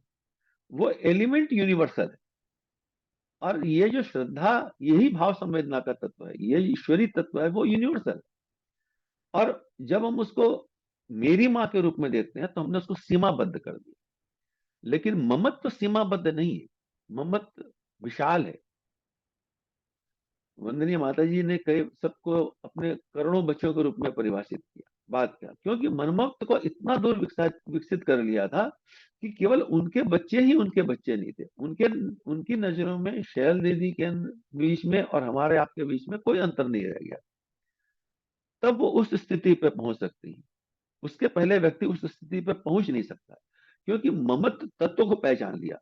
[SPEAKER 2] वो एलिमेंट यूनिवर्सल है। और ये जो श्रद्धा, यही भाव संवेदना का तत्व है, ये ईश्वरी तत्व है, वो यूनिवर्सल है। और जब हम उसको मेरी माँ के रूप में देखते हैं तो हमने उसको सीमाबद्ध कर दिया। लेकिन ममत्व सीमाबद्ध नहीं है, ममत्व विशाल है। वंदनीय माता जी ने कई सबको अपने करोड़ों बच्चों के रूप में परिभाषित किया। बात क्या, क्योंकि मनमत्व को इतना दूर विकसित विकसित कर लिया था कि केवल उनके बच्चे ही उनके बच्चे नहीं थे। उनके उनकी नजरों में शैल दीदी के बीच में और हमारे आपके बीच में कोई अंतर नहीं रह गया। तब वो उस स्थिति पे पहुंच सकती है। उसके पहले व्यक्ति उस स्थिति पे पहुंच नहीं सकता, क्योंकि ममत्व तत्व को पहचान लिया।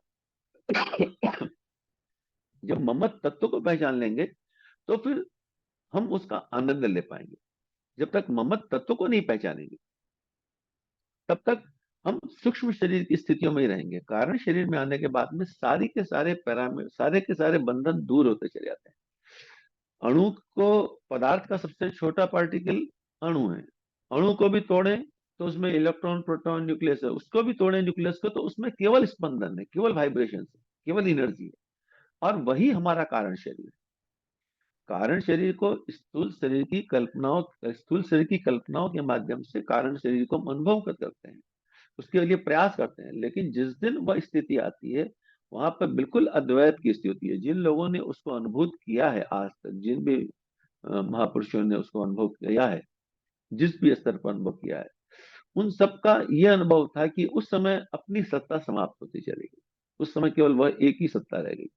[SPEAKER 2] जब ममत्व तत्व को पहचान लेंगे तो फिर हम उसका आनंद ले पाएंगे। जब तक ममत्व तत्व को नहीं पहचानेंगे तब तक हम सूक्ष्म शरीर की स्थितियों में ही रहेंगे। कारण शरीर में आने के बाद में सारी के सारे पैरामीटर, सारे के सारे बंधन दूर होते चले जाते हैं। अणु को, पदार्थ का सबसे छोटा पार्टिकल अणु है। अणु को भी तोड़े तो उसमें इलेक्ट्रॉन प्रोटॉन न्यूक्लियस है, उसको भी तोड़े न्यूक्लियस को तो उसमें केवल स्पंदन है, केवल वाइब्रेशन है, केवल एनर्जी है। और वही हमारा कारण शरीर है। कारण शरीर को स्थूल शरीर की कल्पनाओं के माध्यम से कारण शरीर को हम अनुभव करते हैं, उसके लिए प्रयास करते हैं। लेकिन जिस दिन वह स्थिति आती है, वहां पर बिल्कुल अद्वैत की स्थिति होती है। जिन लोगों ने उसको अनुभूत किया है आज तक, जिन भी महापुरुषों ने उसको अनुभव किया है, जिस भी स्तर पर अनुभव किया है, उन सबका यह अनुभव था कि उस समय अपनी सत्ता समाप्त होती चली गई। उस समय केवल वह एक ही सत्ता रह गई।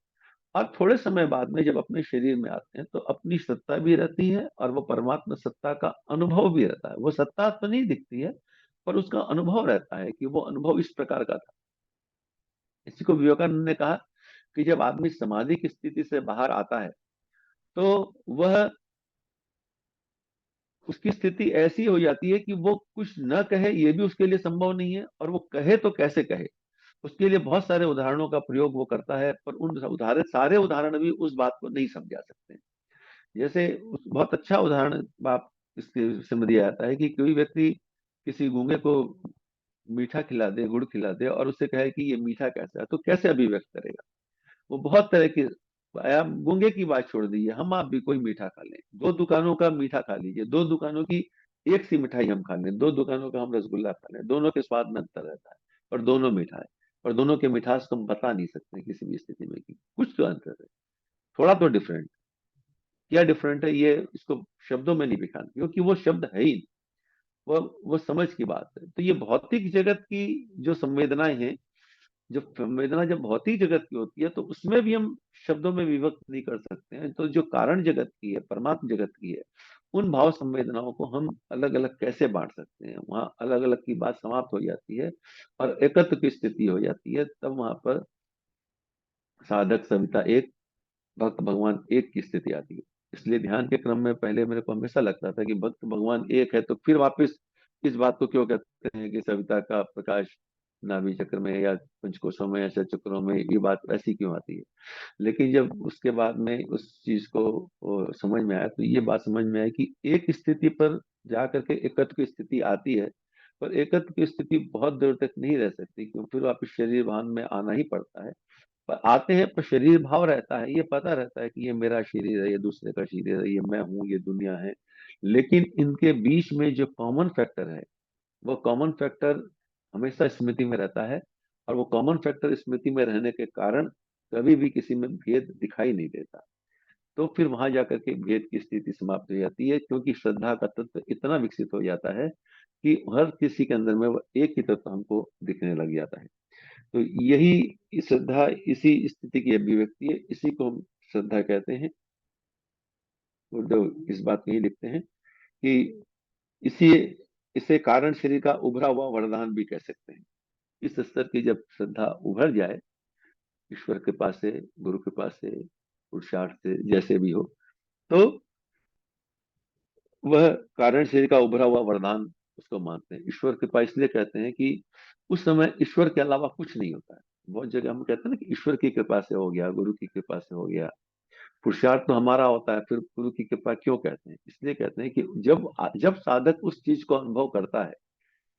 [SPEAKER 2] और थोड़े समय बाद में जब अपने शरीर में आते हैं तो अपनी सत्ता भी रहती है और वो परमात्मा सत्ता का अनुभव भी रहता है। वो सत्ता तो नहीं दिखती है, पर उसका अनुभव रहता है कि वो अनुभव इस प्रकार का था। इसी को विवेकानंद ने कहा कि जब आदमी समाधि की स्थिति से बाहर आता है तो वह, उसकी स्थिति ऐसी हो जाती है कि वो कुछ न कहे ये भी उसके लिए संभव नहीं है, और वो कहे तो कैसे कहे। उसके लिए बहुत सारे उदाहरणों का प्रयोग वो करता है, पर उन उदाहरण, सारे उदाहरण भी उस बात को नहीं समझा सकते। जैसे बहुत अच्छा उदाहरण आप इसके से में दिया जाता है कि कोई व्यक्ति किसी गूंगे को मीठा खिला दे, गुड़ खिला दे, और उससे कहे कि ये मीठा कैसा है, तो कैसे अभिव्यक्त करेगा। वो बहुत तरह की, आप गूंगे की बात छोड़ दीजिए, हम आप भी कोई मीठा खा लें, दो दुकानों का मीठा खा लीजिए, दो दुकानों की एक सी मिठाई हम खा लें, दो दुकानों का हम रसगुल्ला खा लें, दोनों के स्वाद में अंतर रहता है, और दोनों मीठा है। और दोनों के मिठास को हम बता नहीं सकते किसी भी स्थिति में कि कुछ तो अंतर है, थोड़ा तो डिफरेंट। क्या डिफरेंट है ये, इसको शब्दों में नहीं दिखाना, क्योंकि वो शब्द है ही नहीं। वो समझ की बात है। तो ये भौतिक जगत की जो संवेदनाएं हैं, जो संवेदना जब भौतिक जगत की होती है तो उसमें भी हम शब्दों में विभक्त नहीं कर सकते हैं। तो जो कारण जगत की है, परमात्म जगत की है, उन भाव संवेदनाओं को हम अलग अलग कैसे बांट सकते हैं। वहां अलग अलग की बात समाप्त हो जाती है और एकत्व की स्थिति हो जाती है। तब वहां पर साधक सविता एक, भक्त भगवान एक की स्थिति आती है। इसलिए ध्यान के क्रम में पहले मेरे को हमेशा लगता था कि भक्त भगवान एक है, तो फिर वापस इस बात को क्यों कहते हैं कि सविता का प्रकाश नाभि चक्र में या पंचकोशों में या चक्रों में, ये बात ऐसी क्यों आती है। लेकिन जब उसके बाद में उस चीज को समझ में आया, तो ये बात समझ में आई कि एक स्थिति पर जाकर के एकत्व की स्थिति आती है, पर एकत्व की स्थिति बहुत देर तक नहीं रह सकती, क्योंकि फिर वापस शरीर भान में आना ही पड़ता है। पर आते हैं, पर शरीर भाव रहता है, ये पता रहता है कि ये मेरा शरीर है, ये दूसरे का शरीर है, ये मैं हूँ, ये दुनिया है। लेकिन इनके बीच में जो कॉमन फैक्टर है, वो कॉमन फैक्टर हमेशा स्मृति में रहता है। और वो कॉमन फैक्टर स्मृति में रहने के कारण कभी भी किसी में भेद दिखाई नहीं देता। तो फिर वहां जाकर के भेद की स्थिति समाप्त हो जाती है, क्योंकि श्रद्धा का तत्व इतना विकसित हो जाता है कि हर किसी के अंदर में वो एक ही तत्व हमको दिखने लग जाता है। तो यही श्रद्धा, इसी स्थिति की अभिव्यक्ति है, इसी को हम श्रद्धा कहते हैं। उद्धव इस बात को ही लिखते हैं कि इसी इसे कारण शरीर का उभरा हुआ वरदान भी कह सकते हैं। इस स्तर की जब श्रद्धा उभर जाए, ईश्वर के पास से, गुरु के पास से, पुरुषार्थ से, जैसे भी हो, तो वह कारण शरीर का उभरा हुआ वरदान उसको मानते हैं। ईश्वर कृपा इसलिए कहते हैं कि उस समय ईश्वर के अलावा कुछ नहीं होता है। बहुत जगह हम कहते हैं ना कि ईश्वर की कृपा से हो गया, गुरु की कृपा से हो गया। पुरुषार्थ तो हमारा होता है, फिर गुरु की कृपा क्यों कहते हैं? इसलिए कहते हैं कि जब जब साधक उस चीज को अनुभव करता है,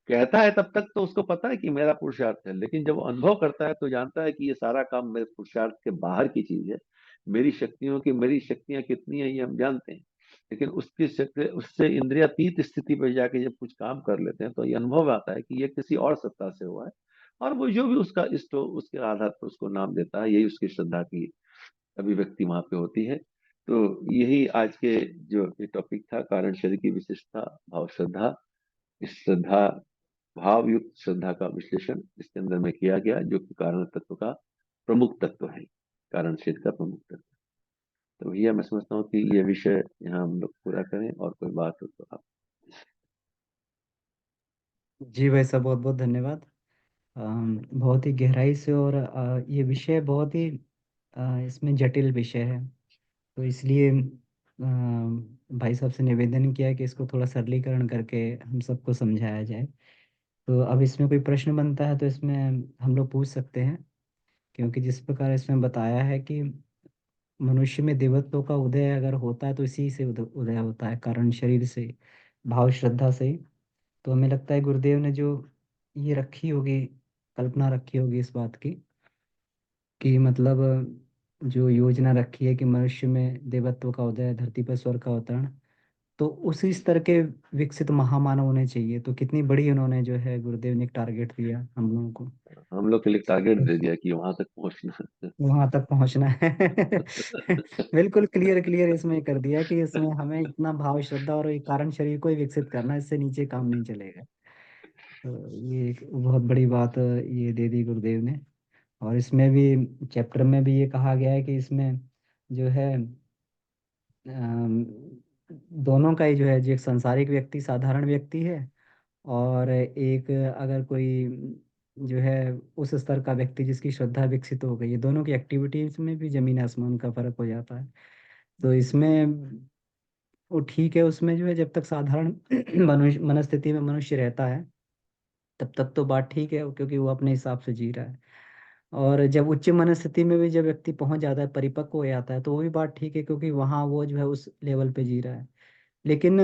[SPEAKER 2] कहता है तब तक तो उसको पता है कि मेरा पुरुषार्थ है, लेकिन जब वो अनुभव करता है तो जानता है कि ये सारा काम मेरे पुरुषार्थ के बाहर की चीज है। मेरी शक्तियां कितनी है ये हम जानते हैं, लेकिन उसकी शक्ति, उससे इंद्रियातीत स्थिति पर जाके जब कुछ काम कर लेते हैं तो ये अनुभव आता है कि ये किसी और सत्ता से हुआ है। और वो जो भी उसका इष्ट हो उसके आधार पर उसको नाम देता है, यही उसकी श्रद्धा की अभिव्यक्ति वहां पे होती है। तो यही आज के जो ये टॉपिक था, कारण शरीर की विशिष्टता, भाव श्रद्धा। इस श्रद्धा, भाव युक्त श्रद्धा का विश्लेषण इसके अंदर में किया गया, जो कि कारण तत्व का प्रमुख तत्व है, कारण शरीर का प्रमुख तत्व। तो भैया मैं समझता हूँ कि ये विषय यहाँ हम लोग पूरा करें, और कोई बात हो तो आप।
[SPEAKER 1] जी भाई साहब, बहुत बहुत धन्यवाद। बहुत ही गहराई से, और ये विषय बहुत ही इसमें जटिल विषय है। तो इसलिए भाई साहब से निवेदन किया कि इसको थोड़ा सरलीकरण करके हम सबको समझाया जाए। तो अब इसमें कोई प्रश्न बनता है तो इसमें हम लोग पूछ सकते हैं, क्योंकि जिस प्रकार इसमें बताया है कि मनुष्य में देवत्व का उदय अगर होता है तो इसी से उदय होता है, कारण शरीर से, भाव श्रद्धा से। तो हमें लगता है गुरुदेव ने जो ये रखी होगी, कल्पना रखी होगी इस बात की, कि मतलब जो योजना रखी है कि मनुष्य में देवत्व का उदय, धरती पर स्वर्ग का अवतरण, तो उसी स्तर के विकसित महामानव होने चाहिए। तो कितनी बड़ी उन्होंने जो है गुरुदेव ने एक टारगेट दिया हम लोगों को।
[SPEAKER 2] हम लोग के लिए टारगेट दे दिया कि वहां तक पहुंचना।
[SPEAKER 1] वहां तक पहुंचना है। बिल्कुल क्लियर क्लियर इसमें कर दिया कि इसमें हमें इतना भाव श्रद्धा और ये कारण शरीर को ही विकसित करना है, इससे नीचे काम नहीं चलेगा। तो ये एक बहुत बड़ी बात ये दे दी गुरुदेव ने। और इसमें भी, चैप्टर में भी ये कहा गया है कि इसमें जो है अम, दोनों का ही जो है, जो एक संसारिक व्यक्ति, साधारण व्यक्ति है, और एक अगर कोई जो है उस स्तर का व्यक्ति जिसकी श्रद्धा विकसित हो गई है, दोनों की एक्टिविटीज में भी जमीन आसमान का फर्क हो जाता है। तो इसमें वो ठीक है, उसमें जो है जब तक साधारण मनुष्य मनस्थिति में मनुष्य रहता है तब तक तो बात ठीक है, क्योंकि वो अपने हिसाब से जी रहा है। और जब उच्च मनस्थिति में भी जब व्यक्ति पहुंच जाता है, परिपक्व हो जाता है, तो वो भी बात ठीक है, क्योंकि वहां वो जो है उस लेवल पे जी रहा है। लेकिन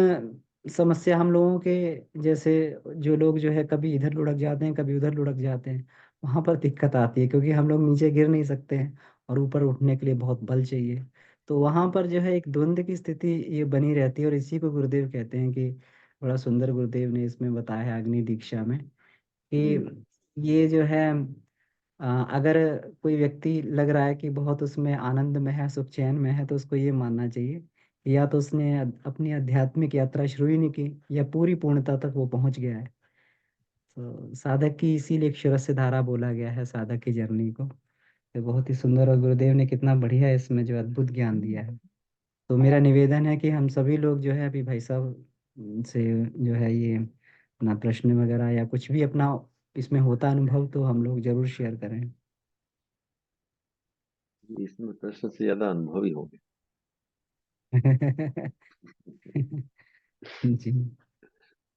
[SPEAKER 1] समस्या हम लोगों के जैसे, जो लोग जो है कभी इधर लुढ़क जाते हैं कभी उधर लुढ़क जाते हैं, वहां पर दिक्कत आती है, क्योंकि हम लोग नीचे गिर नहीं सकते हैं और ऊपर उठने के लिए बहुत बल चाहिए। तो वहां पर जो है एक द्वंद की स्थिति ये बनी रहती है, और इसी को गुरुदेव कहते हैं कि, बड़ा सुंदर गुरुदेव ने इसमें बताया है अग्नि दीक्षा में,
[SPEAKER 2] हम्म।
[SPEAKER 1] कि ये जो है अगर कोई व्यक्ति लग रहा है कि बहुत उसमें आनंद में है, सुख चैन में है, तो उसको ये मानना चाहिए कि या तो उसने अपनी आध्यात्मिक यात्रा शुरू ही नहीं की, या पूरी पूर्णता तक वो पहुंच गया है। तो साधक की इसीलिए एक शुरस्य धारा बोला गया है साधक की जर्नी को। तो बहुत ही सुंदर, और गुरुदेव ने कितना बढ़िया इसमें जो अद्भुत ज्ञान दिया है। तो मेरा निवेदन है कि हम सभी लोग जो है अभी भाई साहब से जो है ये अपना प्रश्न वगैरह या कुछ भी अपना इसमें होता अनुभव, तो हम लोग जरूर शेयर करें।
[SPEAKER 2] इसमें प्रश्न से ज्यादा अनुभव ही हो गया।
[SPEAKER 1] जी।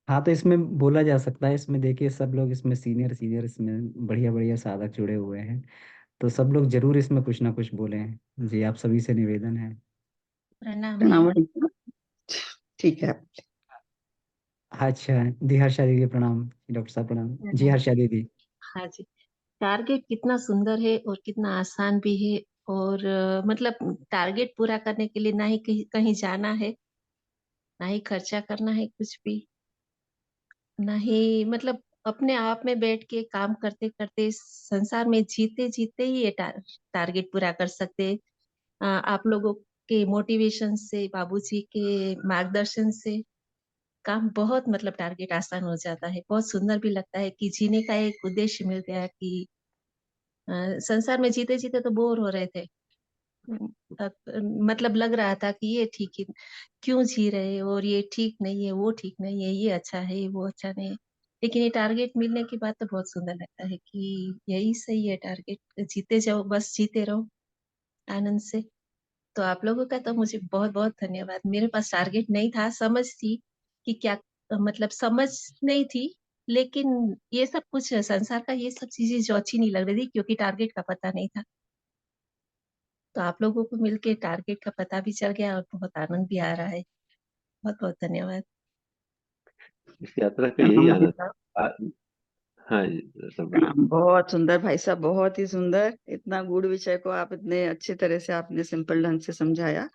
[SPEAKER 1] हाँ, तो इसमें बोला जा सकता है, इसमें देखिए सब लोग इसमें सीनियर सीनियर इसमें बढ़िया बढ़िया साधक जुड़े हुए हैं, तो सब लोग जरूर इसमें कुछ ना कुछ बोले हैं जी। आप सभी से निवेदन है।
[SPEAKER 3] प्रणाम
[SPEAKER 1] प्रणाम
[SPEAKER 3] भैया।
[SPEAKER 1] भैया। ठीक है। अच्छा, दी हर्षा दीदी प्रणाम। डॉक्टर साहब प्रणाम जी,
[SPEAKER 3] प्रणाम।
[SPEAKER 1] हर्षा दीदी।
[SPEAKER 3] हाँ जी। टारगेट कितना सुंदर है और कितना आसान भी है। और मतलब टारगेट पूरा करने के लिए ना ही कहीं कहीं जाना है, ना ही खर्चा करना है कुछ भी, ना ही मतलब अपने आप में बैठ के काम करते करते संसार में जीते जीते ही ये टारगेट पूरा कर सकते हैं। आप लोगों के मोटिवेशन से, बाबूजी के मार्गदर्शन से काम बहुत मतलब टारगेट आसान हो जाता है। बहुत सुंदर भी लगता है कि जीने का एक उद्देश्य मिल गया कि संसार में जीते-जीते तो बोर हो रहे थे। उम, अ, मतलब लग रहा था कि ये ठीक है, क्यों जी रहे हैं और ये ठीक नहीं है, वो ठीक नहीं है, ये अच्छा है, वो अच्छा नहीं है। लेकिन ये टारगेट मिलने के बाद तो बहुत सुंदर लगता है कि यही सही है टारगेट, जीते जाओ, बस जीते रहो आनंद से। तो आप लोगों का तो मुझे बहुत-बहुत धन्यवाद। मेरे पास टारगेट नहीं था, समझ थी कि क्या मतलब समझ नहीं थी, लेकिन ये सब कुछ संसार का ये सब चीज़ें जो अच्छी नहीं लग रही थी क्योंकि टारगेट का पता नहीं था। तो आप लोगों को मिलके टारगेट का पता भी चल गया और बहुत आनंद भी आ रहा है। बहुत-बहुत धन्यवाद।
[SPEAKER 2] इस यात्रा का यही आनंद, आ, हाँ जी, सब बढ़िया।
[SPEAKER 4] बहुत सुंदर भाई साहब, बहुत ही सुंदर। इतना गूढ़ विषय को आप इतने अच्छे तरह से आपने सिंपल ढंग से समझाया।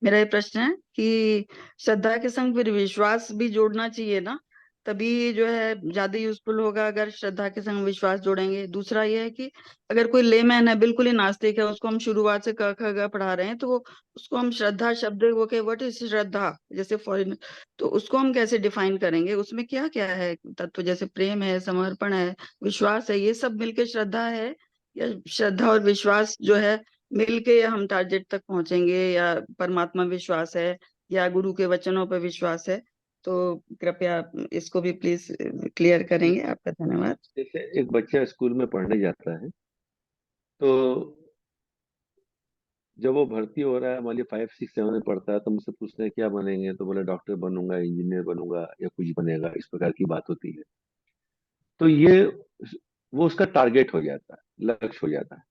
[SPEAKER 4] मेरा ये प्रश्न है कि श्रद्धा के संग फिर विश्वास भी जोड़ना चाहिए ना, तभी जो है ज्यादा यूजफुल होगा अगर श्रद्धा के संग विश्वास जोड़ेंगे। दूसरा ये है कि अगर कोई लेमैन है, बिल्कुल ही नास्तिक है, उसको हम शुरुआत से क ख ग पढ़ा रहे हैं, तो वो उसको हम श्रद्धा शब्द वो के व्हाट इज श्रद्धा जैसे फॉरेन, तो उसको हम कैसे डिफाइन करेंगे? उसमें क्या क्या है तत्व? जैसे प्रेम है, समर्पण है, विश्वास है, ये सब मिलके श्रद्धा है? या श्रद्धा और विश्वास जो है मिलके हम टारगेट तक पहुंचेंगे? या परमात्मा विश्वास है, या गुरु के वचनों पर विश्वास है? तो कृपया आप इसको भी प्लीज क्लियर करेंगे। आपका धन्यवाद।
[SPEAKER 2] जैसे एक बच्चा स्कूल में पढ़ने जाता है, तो जब वो भर्ती हो रहा है, मान लीजिए 5, 6, 7 में पढ़ता है, तो मुझसे पूछते हैं क्या बनेंगे, तो बोले डॉक्टर बनूंगा, इंजीनियर बनूंगा, या कुछ बनेगा, इस प्रकार की बात होती है। तो ये वो उसका टारगेट हो जाता है, लक्ष्य हो जाता है।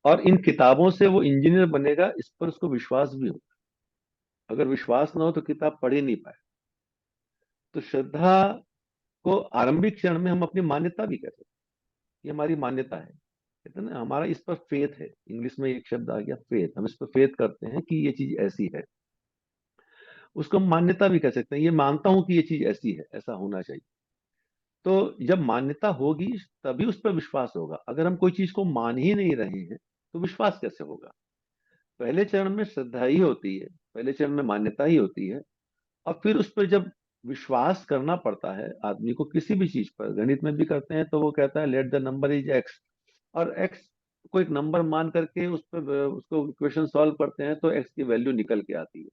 [SPEAKER 2] और इन किताबों से वो इंजीनियर बनेगा, इस पर उसको विश्वास भी हो। अगर विश्वास ना हो तो किताब पढ़ ही नहीं पाए। तो श्रद्धा को आरंभिक क्षण में हम अपनी मान्यता भी कह सकते हैं। ये हमारी मान्यता है, कहते हैं ना, हमारा इस पर फेथ है। इंग्लिश में एक शब्द आ गया फेथ। हम इस पर फेथ करते हैं कि ये चीज ऐसी है। उसको हम मान्यता भी कह सकते हैं। ये मानता हूं कि ये चीज ऐसी है, ऐसा होना चाहिए। तो जब मान्यता होगी तभी उस पर विश्वास होगा। अगर हम कोई चीज को मान ही नहीं रहे हैं तो विश्वास कैसे होगा? पहले चरण में श्रद्धा ही होती है, पहले चरण में मान्यता ही होती है। और फिर उस पर जब विश्वास करना पड़ता है आदमी को, किसी भी चीज पर, गणित में भी करते हैं तो वो कहता है let the number is x. और एक्स को एक नंबर मान करके उस पर उसको इक्वेशन सॉल्व करते हैं तो एक्स की वैल्यू निकल के आती है।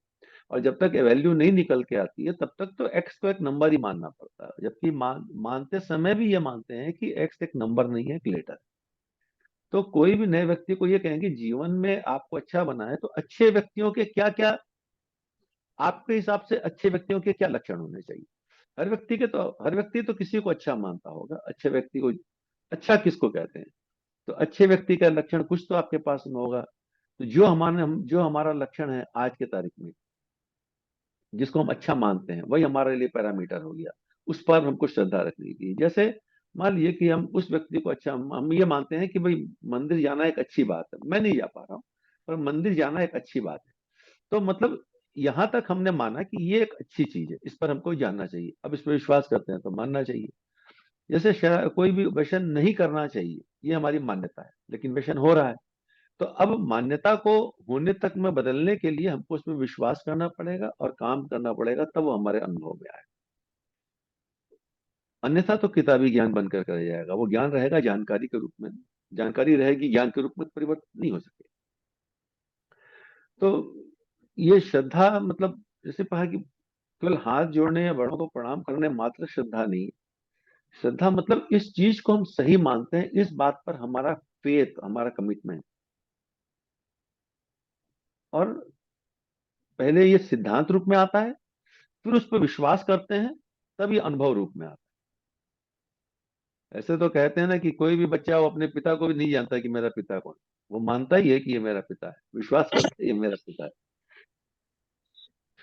[SPEAKER 2] और जब तक वैल्यू नहीं निकल के आती है तब तक तो एक्स को एक नंबर ही मानना पड़ता है। जबकि मानते समय भी ये मानते हैं कि एक्स एक नंबर नहीं है, एक लेटर। तो कोई भी नए व्यक्ति को ये कहेंगे जीवन में आपको अच्छा बना है, तो अच्छे व्यक्तियों के क्या क्या, आपके हिसाब से अच्छे व्यक्तियों के क्या लक्षण होने चाहिए? हर व्यक्ति तो किसी को अच्छा मानता होगा। अच्छे व्यक्ति को अच्छा किसको कहते हैं? तो अच्छे व्यक्ति का लक्षण कुछ तो आपके पास में होगा। तो जो हमारा लक्षण है आज के तारीख में, जिसको हम अच्छा मानते हैं, वही हमारे लिए पैरामीटर हो गया। उस पर हमको श्रद्धा रखनी चाहिए। जैसे मान लीजिए कि हम उस व्यक्ति को अच्छा, हम ये मानते हैं कि भाई मंदिर जाना एक अच्छी बात है। मैं नहीं जा पा रहा हूँ, पर मंदिर जाना एक अच्छी बात है। तो मतलब यहां तक हमने माना कि ये एक अच्छी चीज है, इस पर हमको जानना चाहिए। अब इस पर विश्वास करते हैं तो मानना चाहिए। जैसे कोई भी व्यसन नहीं करना चाहिए, ये हमारी मान्यता है, लेकिन व्यसन हो रहा है। तो अब मान्यता को होने तक में बदलने के लिए हमको उसमें विश्वास करना पड़ेगा और काम करना पड़ेगा, तब वो हमारे अनुभव में आए। अन्यथा तो किताबी ज्ञान बनकर रह जाएगा। वो ज्ञान रहेगा जानकारी के रूप में, जानकारी रहेगी ज्ञान के रूप में परिवर्तित नहीं हो सके। तो ये श्रद्धा मतलब, जैसे कहा कि केवल हाथ जोड़ने या बड़ों को प्रणाम करने मात्र श्रद्धा नहीं। श्रद्धा मतलब इस चीज को हम सही मानते हैं, इस बात पर हमारा फेथ, हमारा कमिटमेंट। और पहले ये सिद्धांत रूप में आता है, फिर उस पर विश्वास करते हैं, तब ये अनुभव रूप में आता है। ऐसे तो कहते हैं ना कि कोई भी बच्चा वो अपने पिता को भी नहीं जानता कि मेरा पिता कौन है। वो मानता ही है कि ये मेरा पिता है, विश्वास करता है ये मेरा पिता है।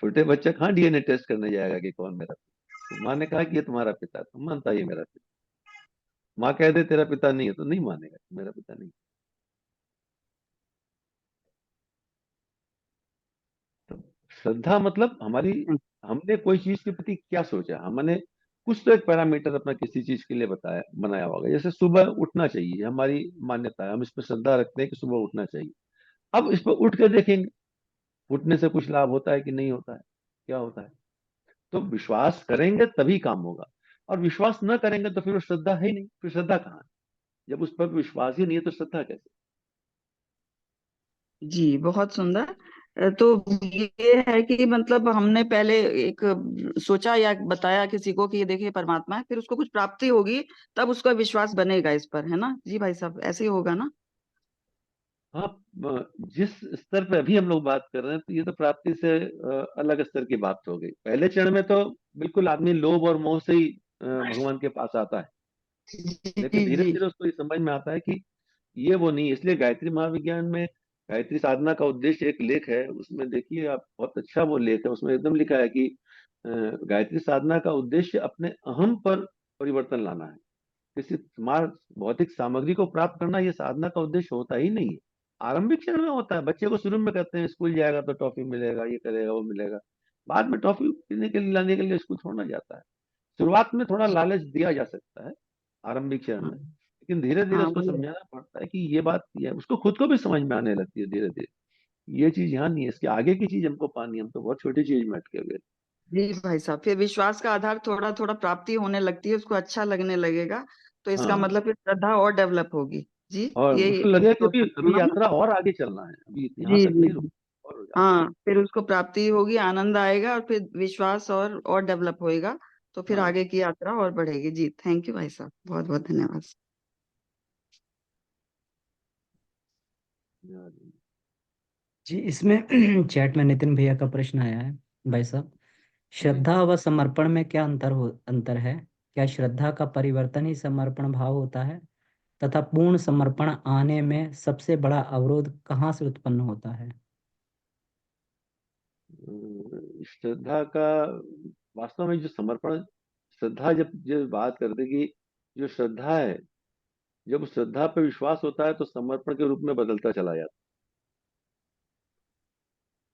[SPEAKER 2] छोटे बच्चा कहाँ डीएनए टेस्ट करने जाएगा कि कौन मेरा पिता? तो माँ ने कहा कि ये तुम्हारा पिता है, तो मानता है ये मेरा पिता। माँ कह दे तेरा पिता नहीं है, तो नहीं मानेगा मेरा पिता नहीं। तो श्रद्धा मतलब हमारी, हमने कोई चीज के प्रति क्या सोचा, हमने कुछ तो एक पैरामीटर अपना किसी चीज के लिए बताया, बनाया होगा। जैसे सुबह उठना चाहिए, हमारी मान्यता है, हम इस पर श्रद्धा रखते हैं कि सुबह उठना चाहिए। अब इस पर उठ के देखेंगे, उठने से कुछ लाभ होता है कि नहीं होता है, क्या होता है। तो विश्वास करेंगे तभी काम होगा। और विश्वास न करेंगे तो फिर वो श्रद्धा है ही नहीं। फिर श्रद्धा कहाँ है? जब उस पर विश्वास ही नहीं है तो श्रद्धा कैसे?
[SPEAKER 4] जी, बहुत सुंदर। तो ये है कि मतलब हमने पहले एक सोचा या बताया किसी को कि ये देखिए परमात्मा है, फिर उसको कुछ प्राप्ति होगी, तब उसका विश्वास बनेगा इस पर, है ना जी भाई साहब? ऐसे ही होगा ना?
[SPEAKER 2] हाँ, जिस स्तर पे अभी हम लोग बात कर रहे हैं, तो ये तो प्राप्ति से अलग स्तर की बात हो गई। पहले चरण में तो बिल्कुल आदमी लोभ और मोह से ही भगवान के पास आता है। लेकिन
[SPEAKER 4] जी
[SPEAKER 2] धीरे
[SPEAKER 4] जी।
[SPEAKER 2] धीरे उसको ये समझ में आता है कि ये वो नहीं। इसलिए गायत्री महाविज्ञान में गायत्री साधना का उद्देश्य एक लेख है, उसमें देखिए आप, बहुत अच्छा वो लेख है। उसमें एकदम लिखा है कि गायत्री साधना का उद्देश्य अपने अहम पर परिवर्तन परिवर्तन लाना है, किसी स्मार्ट भौतिक सामग्री को प्राप्त करना, ये साधना का उद्देश्य होता ही नहीं है। आरंभिक चरण में होता है, बच्चे को शुरू में कहते हैं स्कूल जाएगा तो टॉफी मिलेगा, ये करेगा वो मिलेगा, बाद में टॉफी पीने के लिए लाने के लिए स्कूल छोड़ना जाता है। शुरुआत में थोड़ा लालच दिया जा सकता है आरंभिक चरण में, लेकिन धीरे धीरे
[SPEAKER 4] हाँ
[SPEAKER 2] उसको
[SPEAKER 4] वही।
[SPEAKER 2] समझाना पड़ता है कि ये बात ये उसको खुद को भी समझ में आने लगती है धीरे धीरे, ये चीज यहाँ नहीं है, इसके आगे की चीज हमको पानी है, हम तो बहुत छोटी चीज में अटके हुए हैं।
[SPEAKER 4] जी भाई साहब, फिर विश्वास का आधार थोड़ा थोड़ा प्राप्ति होने लगती है, उसको अच्छा लगने लगेगा, तो इसका
[SPEAKER 2] हाँ,
[SPEAKER 4] मतलब फिर श्रद्धा और डेवलप होगी। जी,
[SPEAKER 2] और
[SPEAKER 4] यही
[SPEAKER 2] उसको लगेगा कि
[SPEAKER 4] सोच
[SPEAKER 2] अभी
[SPEAKER 4] सकते हो
[SPEAKER 2] अभी
[SPEAKER 4] ना मैं?
[SPEAKER 2] यात्रा और आगे चलना है, अभी यहाँ
[SPEAKER 4] जी
[SPEAKER 2] तक
[SPEAKER 4] जी
[SPEAKER 2] नहीं रुक
[SPEAKER 4] जी।
[SPEAKER 2] और आगे
[SPEAKER 4] हाँ,
[SPEAKER 2] चलना।
[SPEAKER 4] फिर उसको प्राप्ति होगी, आनंद आएगा, और फिर विश्वास और डेवलप होएगा, तो फिर
[SPEAKER 2] हाँ,
[SPEAKER 4] आगे की यात्रा और बढ़ेगी। जी, थैंक यू भाई साहब, बहुत बहुत धन्यवाद।
[SPEAKER 1] जी, इसमें चैट में नितिन भैया का प्रश्न आया है भाई साहब,
[SPEAKER 2] जी।
[SPEAKER 1] श्रद्धा व समर्पण में क्या अंतर है? क्या श्रद्धा का परिवर्तन ही समर्पण भाव होता है? तथा पूर्ण समर्पण आने में सबसे बड़ा अवरोध कहाँ से उत्पन्न होता है?
[SPEAKER 2] श्रद्धा का वास्तव में जो समर्पण, श्रद्धा जब जब बात करते कि जो श्रद्धा है, जब उस श्रद्धा पर विश्वास होता है तो समर्पण के रूप में बदलता चला जाता है।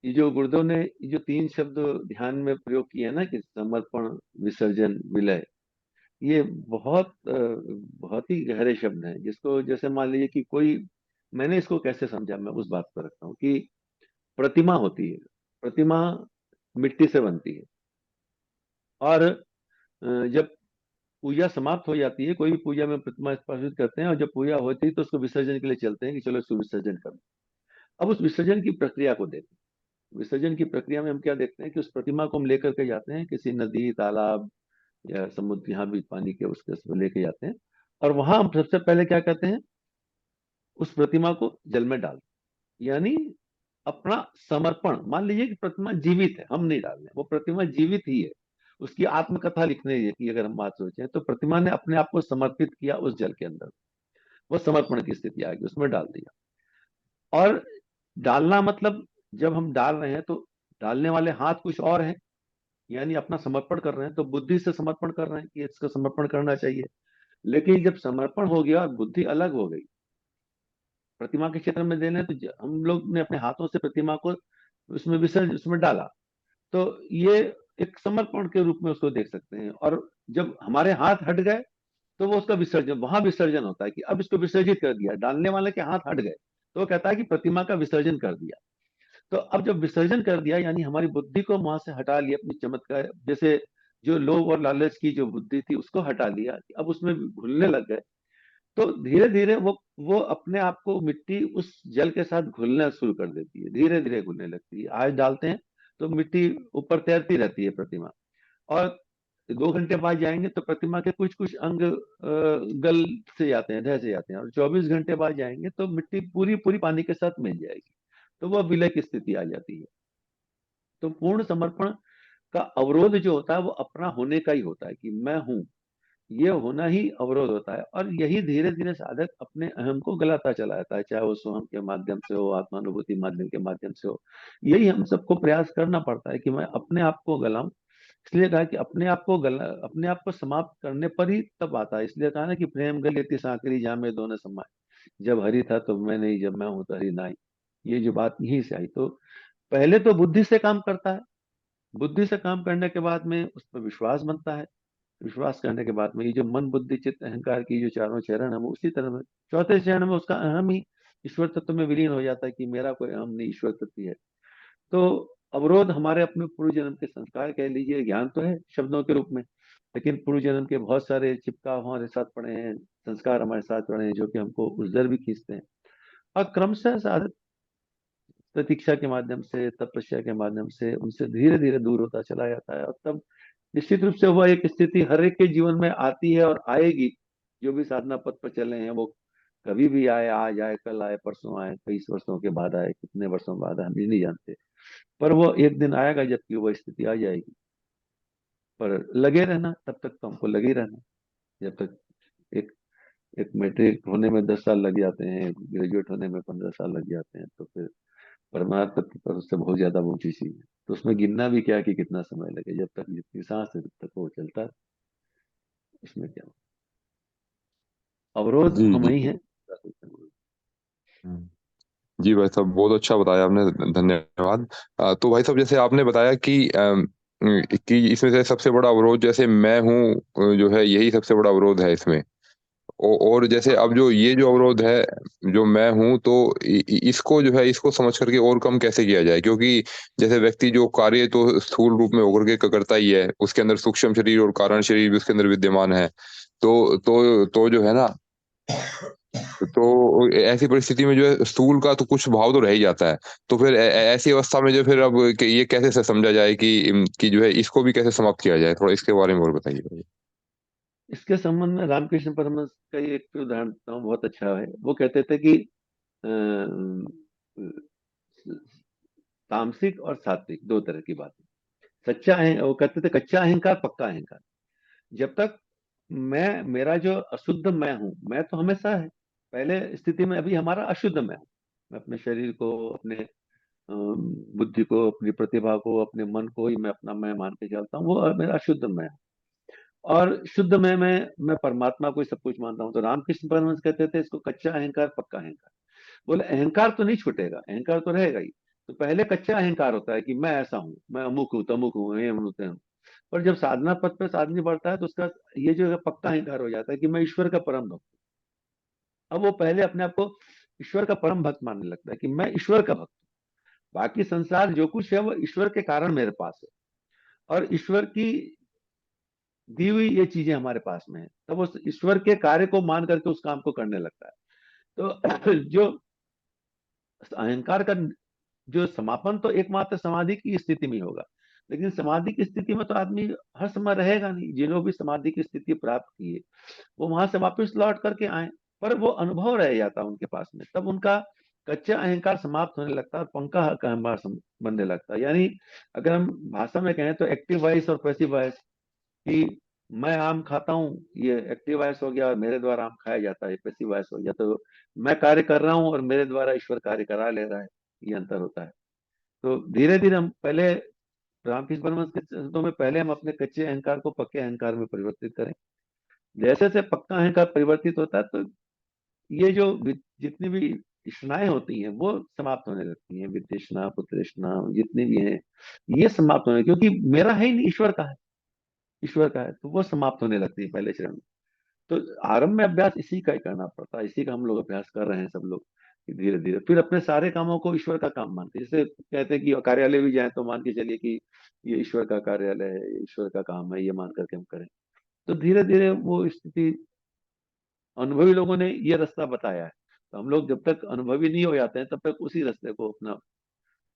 [SPEAKER 2] ये जो गुरुदेव ने ये जो 3 शब्द ध्यान में प्रयोग किए हैं ना, कि समर्पण, विसर्जन, विलय, ये बहुत ही गहरे शब्द हैं, जिसको जैसे मान लीजिए कि कोई, मैंने इसको कैसे समझा, मैं उस बात पर रखता हूँ कि प्रतिमा होती है, प्रतिमा मिट्टी से बनती है, और जब पूजा समाप्त हो जाती है, कोई भी पूजा में प्रतिमा स्थापित करते हैं, और जब पूजा होती है तो उसको विसर्जन के लिए चलते हैं कि चलो इसको विसर्जन कर दो। अब उस विसर्जन की प्रक्रिया को देखते हैं, विसर्जन की प्रक्रिया में हम क्या देखते हैं कि उस प्रतिमा को हम लेकर के जाते हैं किसी नदी, तालाब या समुद्र, यहाँ भी पानी के उसके उसमें लेके जाते हैं, और वहां हम सबसे पहले क्या कहते हैं, उस प्रतिमा को जल में डाल, यानी अपना समर्पण। मान लीजिए कि प्रतिमा जीवित है, हम नहीं डाल रहे हैं, वो प्रतिमा जीवित ही है, उसकी आत्मकथा लिखने की अगर हम बात सोचें तो प्रतिमा ने अपने आप को समर्पित किया उस जल के अंदर, वो समर्पण की स्थिति आ गई, उसमें डाल दिया। और डालना मतलब, जब हम डाल रहे हैं तो डालने वाले हाथ कुछ और हैं, यानी अपना समर्पण कर रहे हैं तो बुद्धि से समर्पण कर रहे हैं कि इसका समर्पण करना चाहिए। लेकिन जब समर्पण हो गया और बुद्धि अलग हो गई, प्रतिमा के क्षेत्र में देने, तो हम लोग ने अपने हाथों से प्रतिमा को उसमें विसर्ज उसमें डाला, तो ये एक समर्पण के रूप में उसको देख सकते हैं। और जब हमारे हाथ हट गए तो वो उसका विसर्जन, वहां विसर्जन होता है कि अब इसको विसर्जित कर दिया, डालने वाले के हाथ हट गए तो वो कहता है कि प्रतिमा का विसर्जन कर दिया। तो अब जब विसर्जन कर दिया, यानी हमारी बुद्धि को वहां से हटा लिया, अपनी चमत्कार जैसे जो लोभ और लालच की जो बुद्धि थी उसको हटा लिया, अब उसमें घुलने लग गए, तो धीरे धीरे वो अपने आप को मिट्टी उस जल के साथ घुलना शुरू कर देती है, धीरे धीरे घुलने लगती है। आज डालते हैं तो मिट्टी ऊपर तैरती रहती है प्रतिमा, और 2 घंटे बाद जाएंगे तो प्रतिमा के कुछ कुछ अंग गल से जाते हैं, ढह से जाते हैं, और 24 घंटे बाद जाएंगे तो मिट्टी पूरी पूरी पानी के साथ मिल जाएगी, तो वह विलय की स्थिति आ जाती है। तो पूर्ण समर्पण का अवरोध जो होता है वो अपना होने का ही होता है, कि मैं हूं, ये होना ही अवरोध होता है, और यही धीरे धीरे साधक अपने अहम को गलाता चला जाता है, चाहे वो सोहम के माध्यम से हो, आत्मानुभूति माध्यम के माध्यम से हो। यही हम सबको प्रयास करना पड़ता है कि मैं अपने आप को गलाऊं। इसलिए कहा कि अपने आप को समाप्त करने पर ही तब आता है, इसलिए कहा ना कि प्रेम गलियति साकरी जामे दोनों समाए, जब हरि था तो मैं नहीं, जब मैं हूं तो हरि नाई। ये जो बात यहीं से आई, तो पहले तो बुद्धि से काम करता है, बुद्धि से काम करने के बाद में उस पर विश्वास बनता है, विश्वास करने के बाद में ये जो मन बुद्धि चित्त अहंकार की जो चारों चरण है, वो उसी तरह में चौथे चरण में उसका अहम ही ईश्वर तत्व में विलीन हो जाता है कि मेरा कोई अहम नहीं, ईश्वर तत्व ही है। तो अवरोध हमारे अपने पूर्व जन्म के संस्कार कह लीजिए, ज्ञान तो है शब्दों के रूप में, लेकिन पूर्व जन्म के बहुत सारे चिपकाव हमारे साथ पड़े हैं, संस्कार हमारे साथ पड़े हैं, जो कि हमको उस दर भी खींचते हैं। और क्रमशः साधक प्रतीक्षा के माध्यम से, तपस्या के माध्यम से उनसे धीरे धीरे दूर होता चला जाता है, और तब निश्चित रूप से वह एक स्थिति हर एक के जीवन में आती है और आएगी। जो भी साधना पथ पर चले हैं वो कभी भी आए, आज आए, कल आए, परसों आए, 23 वर्षों के बाद आए, कितने वर्षों बाद आए, हम ये नहीं जानते, पर वो एक दिन आएगा जबकि वो स्थिति आ जाएगी। पर लगे रहना, तब तक तो हमको लगे रहना, जब तक एक एक मैट्रिक होने में 10 साल लग जाते हैं, ग्रेजुएट होने में 15 साल लग जाते हैं, तो फिर परमार्थ तत्व पर उससे बहुत ज्यादा ऊंची चीज है, तो उसमें गिनना भी क्या कि कितना समय लगे, जब तक जितनी सांस है तब तक वो चलता है, इसमें क्या। अवरोध
[SPEAKER 5] जी
[SPEAKER 2] हम
[SPEAKER 5] जी
[SPEAKER 2] ही हैं।
[SPEAKER 5] हम्म। जी भाई साहब, बहुत अच्छा बताया आपने, धन्यवाद। तो भाई साहब, जैसे आपने बताया कि इसमें से सबसे बड़ा अवरोध जैसे मैं हूँ, जो है यही सबसे बड़ा अवरोध है इसमें। और जैसे अब जो ये जो अवरोध है, जो मैं हूँ, तो इसको जो है इसको समझ करके और कम कैसे किया जाए? क्योंकि जैसे व्यक्ति जो कार्य तो स्थूल रूप में होकर के करता ही है, उसके अंदर सूक्ष्म शरीर और कारण शरीर भी उसके अंदर विद्यमान है। तो जो है ना, तो ऐसी परिस्थिति में जो है स्थूल का तो कुछ भाव तो रह ही जाता है। तो फिर ऐसी अवस्था में जो फिर अब ये कैसे से समझा जाए कि जो है इसको भी कैसे समाप्त किया जाए? थोड़ा इसके बारे में और बताइए भाई।
[SPEAKER 2] इसके संबंध में रामकृष्ण परमहंस का ही एक उदाहरण देता हूँ, बहुत अच्छा है। वो कहते थे कि तामसिक और सात्विक दो तरह की बात है। वो कहते थे कच्चा अहंकार, पक्का अहंकार। जब तक मेरा जो अशुद्ध मैं हूं, मैं तो हमेशा है पहले स्थिति में, अभी हमारा अशुद्ध मैं हूं। मैं अपने शरीर को, अपने बुद्धि को, अपनी प्रतिभा को, अपने मन को ही मैं अपना मैं मान के चलता हूँ, वो मेरा अशुद्ध मैं है। और शुद्ध मैं परमात्मा को ही सब कुछ मानता हूँ। तो रामकृष्ण परमहंस कहते थे इसको कच्चा अहंकार, पक्का अहंकार। बोले अहंकार तो नहीं छूटेगा, अहंकार तो रहेगा ही। तो पहले कच्चा अहंकार होता है कि मैं ऐसा हूँ, मैं अमुक हूँ, तमुक हूँ, ये हूँ, ते हूँ। पर जब साधना पथ पे आदमी बढ़ता है तो उसका ये जो है पक्का अहंकार हो जाता है कि मैं ईश्वर का परम भक्त हूँ। अब वो पहले अपने आप को ईश्वर का परम भक्त मानने लगता है कि मैं ईश्वर का भक्त हूँ। बाकी संसार जो कुछ है वो ईश्वर के कारण मेरे पास है, और ईश्वर की दी हुई ये चीजें हमारे पास में है। तब उस ईश्वर के कार्य को मान करके उस काम को करने लगता है। तो जो अहंकार का जो समापन तो एकमात्र समाधि की स्थिति में होगा। लेकिन समाधि की स्थिति में तो आदमी हर समय रहेगा नहीं। जिन्होंने भी समाधि की स्थिति प्राप्त की है वो वहां से वापस लौट करके आए, पर वो अनुभव रह जाता उनके पास में। तब उनका कच्चा अहंकार समाप्त होने लगता है और पक्का अहंकार बनने लगता है। यानी अगर हम भाषा में कहें तो एक्टिव वॉइस और पैसिव वॉइस, कि मैं आम खाता हूँ, ये एक्टिव वॉइस हो गया, और मेरे द्वारा आम खाया जाता है, पैसिव वॉइस हो गया। तो मैं कार्य कर रहा हूँ और मेरे द्वारा ईश्वर कार्य करा ले रहा है, ये अंतर होता है। तो धीरे धीरे हम पहले रामकृष्ण परमहंस के शब्दों में, पहले हम अपने कच्चे अहंकार को पक्के अहंकार में परिवर्तित करें। जैसे जैसे पक्का अहंकार परिवर्तित होता है तो ये जो जितनी भी तृष्णाएं होती हैं वो समाप्त होने लगती हैं। वितृष्णा, पुतृष्णा, जितनी भी हैं ये समाप्त होने, क्योंकि मेरा है ही नहीं, ईश्वर का है, ईश्वर का है, तो वो समाप्त होने लगती है पहले चरण में। तो आरंभ में अभ्यास इसी का ही करना पड़ता है, इसी का हम लोग अभ्यास कर रहे हैं सब लोग। धीरे धीरे फिर अपने सारे कामों को ईश्वर का काम मानते हैं। जैसे कहते हैं कि कार्यालय भी जाए तो मान के चलिए कि ये ईश्वर का कार्यालय है, ये ईश्वर का काम है, ये मान करके हम करें। तो धीरे धीरे वो स्थिति, अनुभवी लोगों ने ये रास्ता बताया है। तो हम लोग जब तक अनुभवी नहीं हो जाते हैं तब तक उसी रास्ते को अपना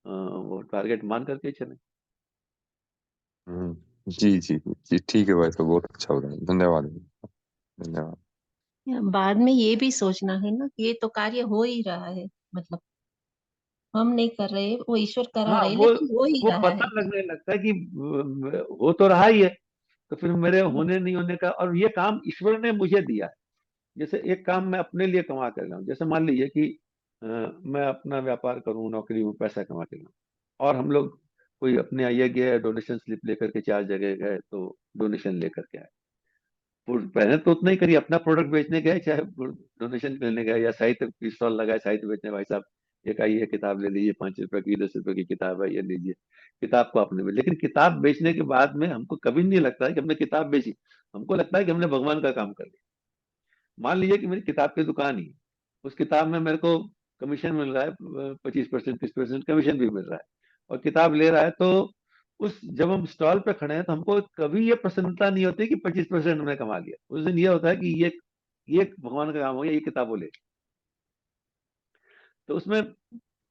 [SPEAKER 2] वो टारगेट मान करके चलें।
[SPEAKER 5] जी जी जी, ठीक है भाई साहब, बहुत अच्छा बताया, धन्यवाद। धन्यवाद।
[SPEAKER 3] बाद में ये भी सोचना है ना कि ये तो कार्य हो ही रहा है, मतलब हम नहीं कर रहे, वो ईश्वर करा
[SPEAKER 2] हाँ,
[SPEAKER 3] रहे, लेकिन हो ही
[SPEAKER 2] वो
[SPEAKER 3] रहा
[SPEAKER 2] पता
[SPEAKER 3] है।
[SPEAKER 2] लगने लगता है कि हो तो रहा ही है। तो फिर मेरे होने नहीं होने का, और ये काम ईश्वर ने मुझे दिया है। जैसे एक काम मैं अपने लिए कमा कर लाऊं, जैसे मान लीजिए कि मैं अपना व्यापार करूं, नौकरी में पैसा कमा के लाऊं, और हम लोग कोई अपने ये गए डोनेशन स्लिप लेकर के 4 जगह गए तो डोनेशन लेकर के आए। पहले तो उतना ही करिए, अपना प्रोडक्ट बेचने गए चाहे डोनेशन लेने गए, या साहित्य स्टॉल लगाए, साहित्य बेचने, भाई साहब एक आइए किताब ले लीजिए, 5 रुपए की, 10 रुपए की किताब है, ये लीजिए। किताब को आपने लेकिन किताब बेचने के बाद में हमको कभी नहीं लगता है कि हमने किताब बेची, हमको लगता है कि हमने भगवान का काम कर लिया। मान लीजिए कि मेरी किताब की दुकान ही, उस किताब में मेरे को कमीशन मिल रहा है, 25%, 30% कमीशन भी मिल रहा है, और किताब ले रहा है। तो उस जब हम स्टॉल पे खड़े हैं तो हमको कभी ये प्रसन्नता नहीं होती कि 25% हमने कमा लिया। उस दिन ये होता है कि ये भगवान का काम हो गया, ये किताब वो ले। तो उसमें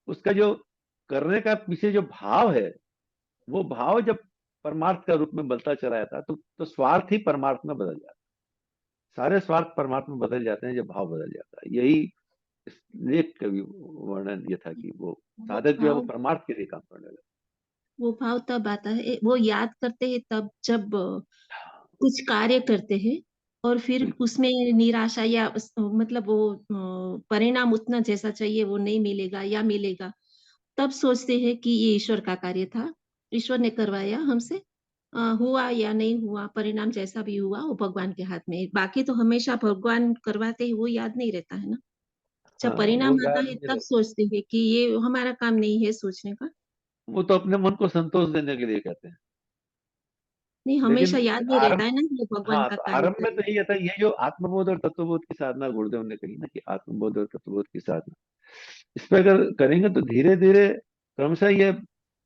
[SPEAKER 2] उसका जो करने का पीछे जो भाव है, वो भाव जब परमार्थ का रूप में बदलता चला जाता है तो स्वार्थ ही परमार्थ में बदल जाता है। सारे स्वार्थ परमार्थ में बदल जाते हैं जब भाव बदल जाता है। यही इस लेख का भी वर्णन ये था कि वो
[SPEAKER 3] वो
[SPEAKER 2] साधक जो है वो
[SPEAKER 3] भाव
[SPEAKER 2] परमार्थ के लिए काम करने लगे।
[SPEAKER 3] वो भाव तब आता है, वो याद करते हैं तब जब कुछ कार्य करते हैं और फिर
[SPEAKER 2] बिल्कुल।
[SPEAKER 3] उसमें निराशा या मतलब वो परिणाम उतना जैसा चाहिए वो नहीं मिलेगा या मिलेगा, तब सोचते हैं कि ये ईश्वर का कार्य था, ईश्वर ने करवाया हमसे। हुआ या नहीं हुआ, परिणाम जैसा भी हुआ वो भगवान के हाथ में है। बाकी तो हमेशा भगवान करवाते हैं, वो याद नहीं रहता है ना। जब
[SPEAKER 2] हाँ, वो
[SPEAKER 3] परिणाम आता
[SPEAKER 2] याद
[SPEAKER 3] है
[SPEAKER 2] नहीं
[SPEAKER 3] तब
[SPEAKER 2] रहता।
[SPEAKER 3] सोचते हैं कि ये हमारा काम नहीं है सोचने का।
[SPEAKER 2] वो तो अपने मन को संतोष देने के लिए कहते हैं।
[SPEAKER 3] नहीं,
[SPEAKER 2] लेकिन
[SPEAKER 3] हमेशा याद नहीं रहता
[SPEAKER 2] आरंभ
[SPEAKER 3] है ना कि ये भगवान
[SPEAKER 2] हाँ,
[SPEAKER 3] का
[SPEAKER 2] तो
[SPEAKER 3] कार्य
[SPEAKER 2] आरंभ
[SPEAKER 3] कर
[SPEAKER 2] में
[SPEAKER 3] रहे
[SPEAKER 2] तो
[SPEAKER 3] हैं।
[SPEAKER 2] यही आता है, ये जो आत्मबोध और तत्वबोध की साधना गुरुदेव ने कही ना, कि आत्मबोध और तत्वबोध की साधना, इस पे अगर करेंगे तो धीरे धीरे क्रमशः ये